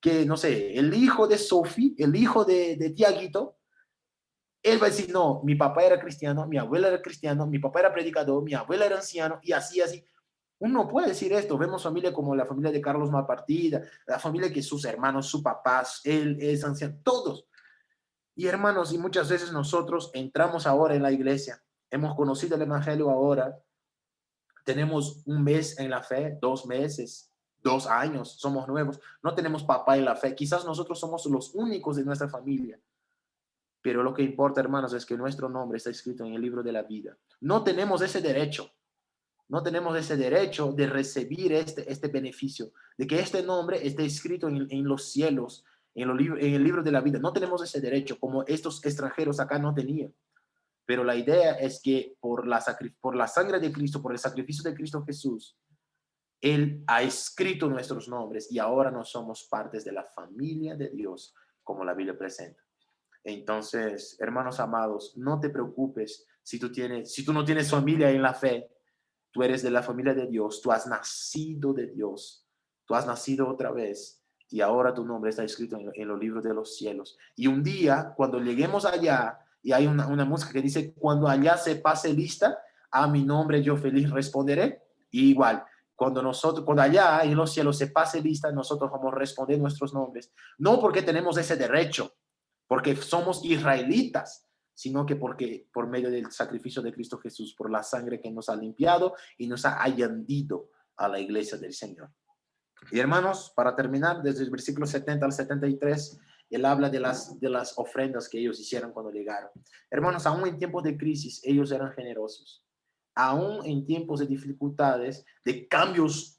que no sé, el hijo de Sophie, el hijo de Tiaguito, él va a decir, no, mi papá era cristiano, mi abuela era cristiano, mi papá era predicador, mi abuela era anciano, y así, así. Uno puede decir esto, vemos familia como la familia de Carlos Malpartida, la familia que sus hermanos, su papá, él es anciano, todos. Y hermanos, y muchas veces nosotros entramos ahora en la iglesia, hemos conocido el evangelio ahora, tenemos un mes en la fe, 2 meses, 2 años, somos nuevos, no tenemos papá en la fe, quizás nosotros somos los únicos de nuestra familia. Pero lo que importa, hermanos, es que nuestro nombre está escrito en el libro de la vida. No tenemos ese derecho. No tenemos ese derecho de recibir este beneficio, de que este nombre esté escrito en los cielos, en el libro de la vida. No tenemos ese derecho, como estos extranjeros acá no tenían. Pero la idea es que por la sangre de Cristo, por el sacrificio de Cristo Jesús, Él ha escrito nuestros nombres y ahora no somos partes de la familia de Dios, como la Biblia presenta. Entonces, hermanos amados, no te preocupes si tú no tienes familia en la fe, tú eres de la familia de Dios, tú has nacido de Dios, tú has nacido otra vez y ahora tu nombre está escrito en los libros de los cielos. Y un día, cuando lleguemos allá, y hay una música que dice, cuando allá se pase lista, a mi nombre yo feliz responderé. Y igual, cuando allá en los cielos se pase lista, nosotros vamos a responder nuestros nombres. No porque tenemos ese derecho, porque somos israelitas, sino que porque por medio del sacrificio de Cristo Jesús, por la sangre que nos ha limpiado y nos ha añadido a la iglesia del Señor. Y hermanos, para terminar, desde el versículo 70 al 73, él habla de las ofrendas que ellos hicieron cuando llegaron. Hermanos, aún en tiempos de crisis, ellos eran generosos. Aún en tiempos de dificultades, de cambios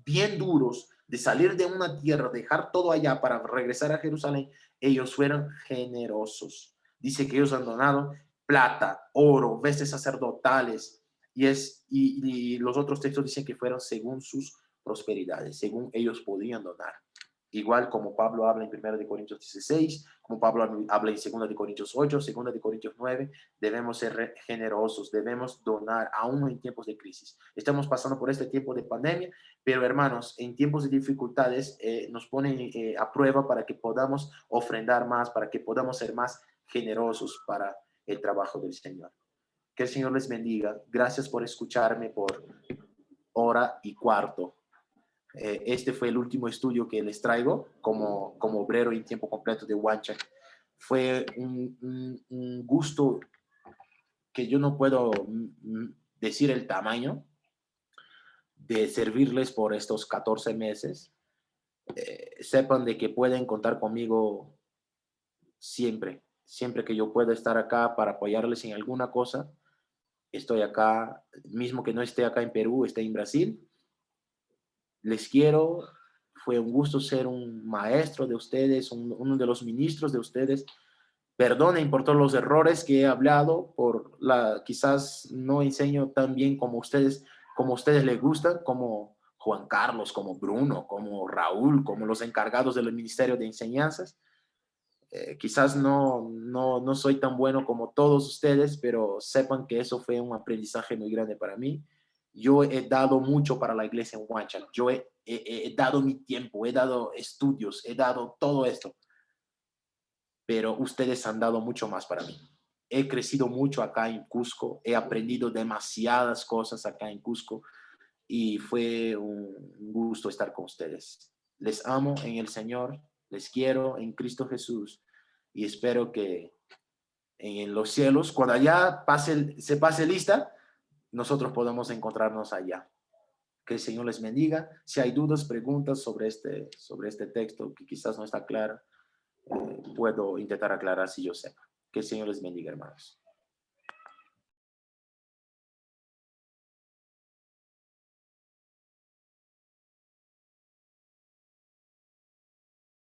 bien duros, de salir de una tierra, dejar todo allá para regresar a Jerusalén, ellos fueron generosos. Dice que ellos han donado plata, oro, vestes sacerdotales, y los otros textos dicen que fueron según sus prosperidades, según ellos podían donar. Igual como Pablo habla en 1 de Corintios 16, como Pablo habla en 2 de Corintios 8, 2 de Corintios 9, debemos ser generosos, debemos donar aún en tiempos de crisis. Estamos pasando por este tiempo de pandemia, pero hermanos, en tiempos de dificultades nos ponen a prueba para que podamos ofrendar más, para que podamos ser más generosos para el trabajo del Señor. Que el Señor les bendiga. Gracias por escucharme por hora y cuarto. Este fue el último estudio que les traigo como obrero en tiempo completo de Wanchak. Fue un gusto que yo no puedo decir el tamaño de servirles por estos 14 meses. Sepan de que pueden contar conmigo siempre, siempre que yo pueda estar acá para apoyarles en alguna cosa. Estoy acá, mismo que no esté acá en Perú, esté en Brasil. Les quiero, fue un gusto ser un maestro de ustedes, uno de los ministros de ustedes. Perdonen por todos los errores que he hablado, quizás no enseño tan bien como ustedes les gustan, como Juan Carlos, como Bruno, como Raúl, como los encargados del Ministerio de Enseñanzas. Quizás no soy tan bueno como todos ustedes, pero sepan que eso fue un aprendizaje muy grande para mí. Yo he dado mucho para la iglesia en Huanchan. Yo he dado mi tiempo, he dado estudios, he dado todo esto, pero ustedes han dado mucho más para mí. He crecido mucho acá en Cusco, he aprendido demasiadas cosas acá en Cusco y fue un gusto estar con ustedes. Les amo en el Señor, les quiero en Cristo Jesús y espero que en los cielos, cuando allá se pase lista, nosotros podamos encontrarnos allá. Que el Señor les bendiga. Si hay dudas, preguntas sobre este texto que quizás no está claro, puedo intentar aclarar si yo sé. Que el Señor les bendiga, hermanos.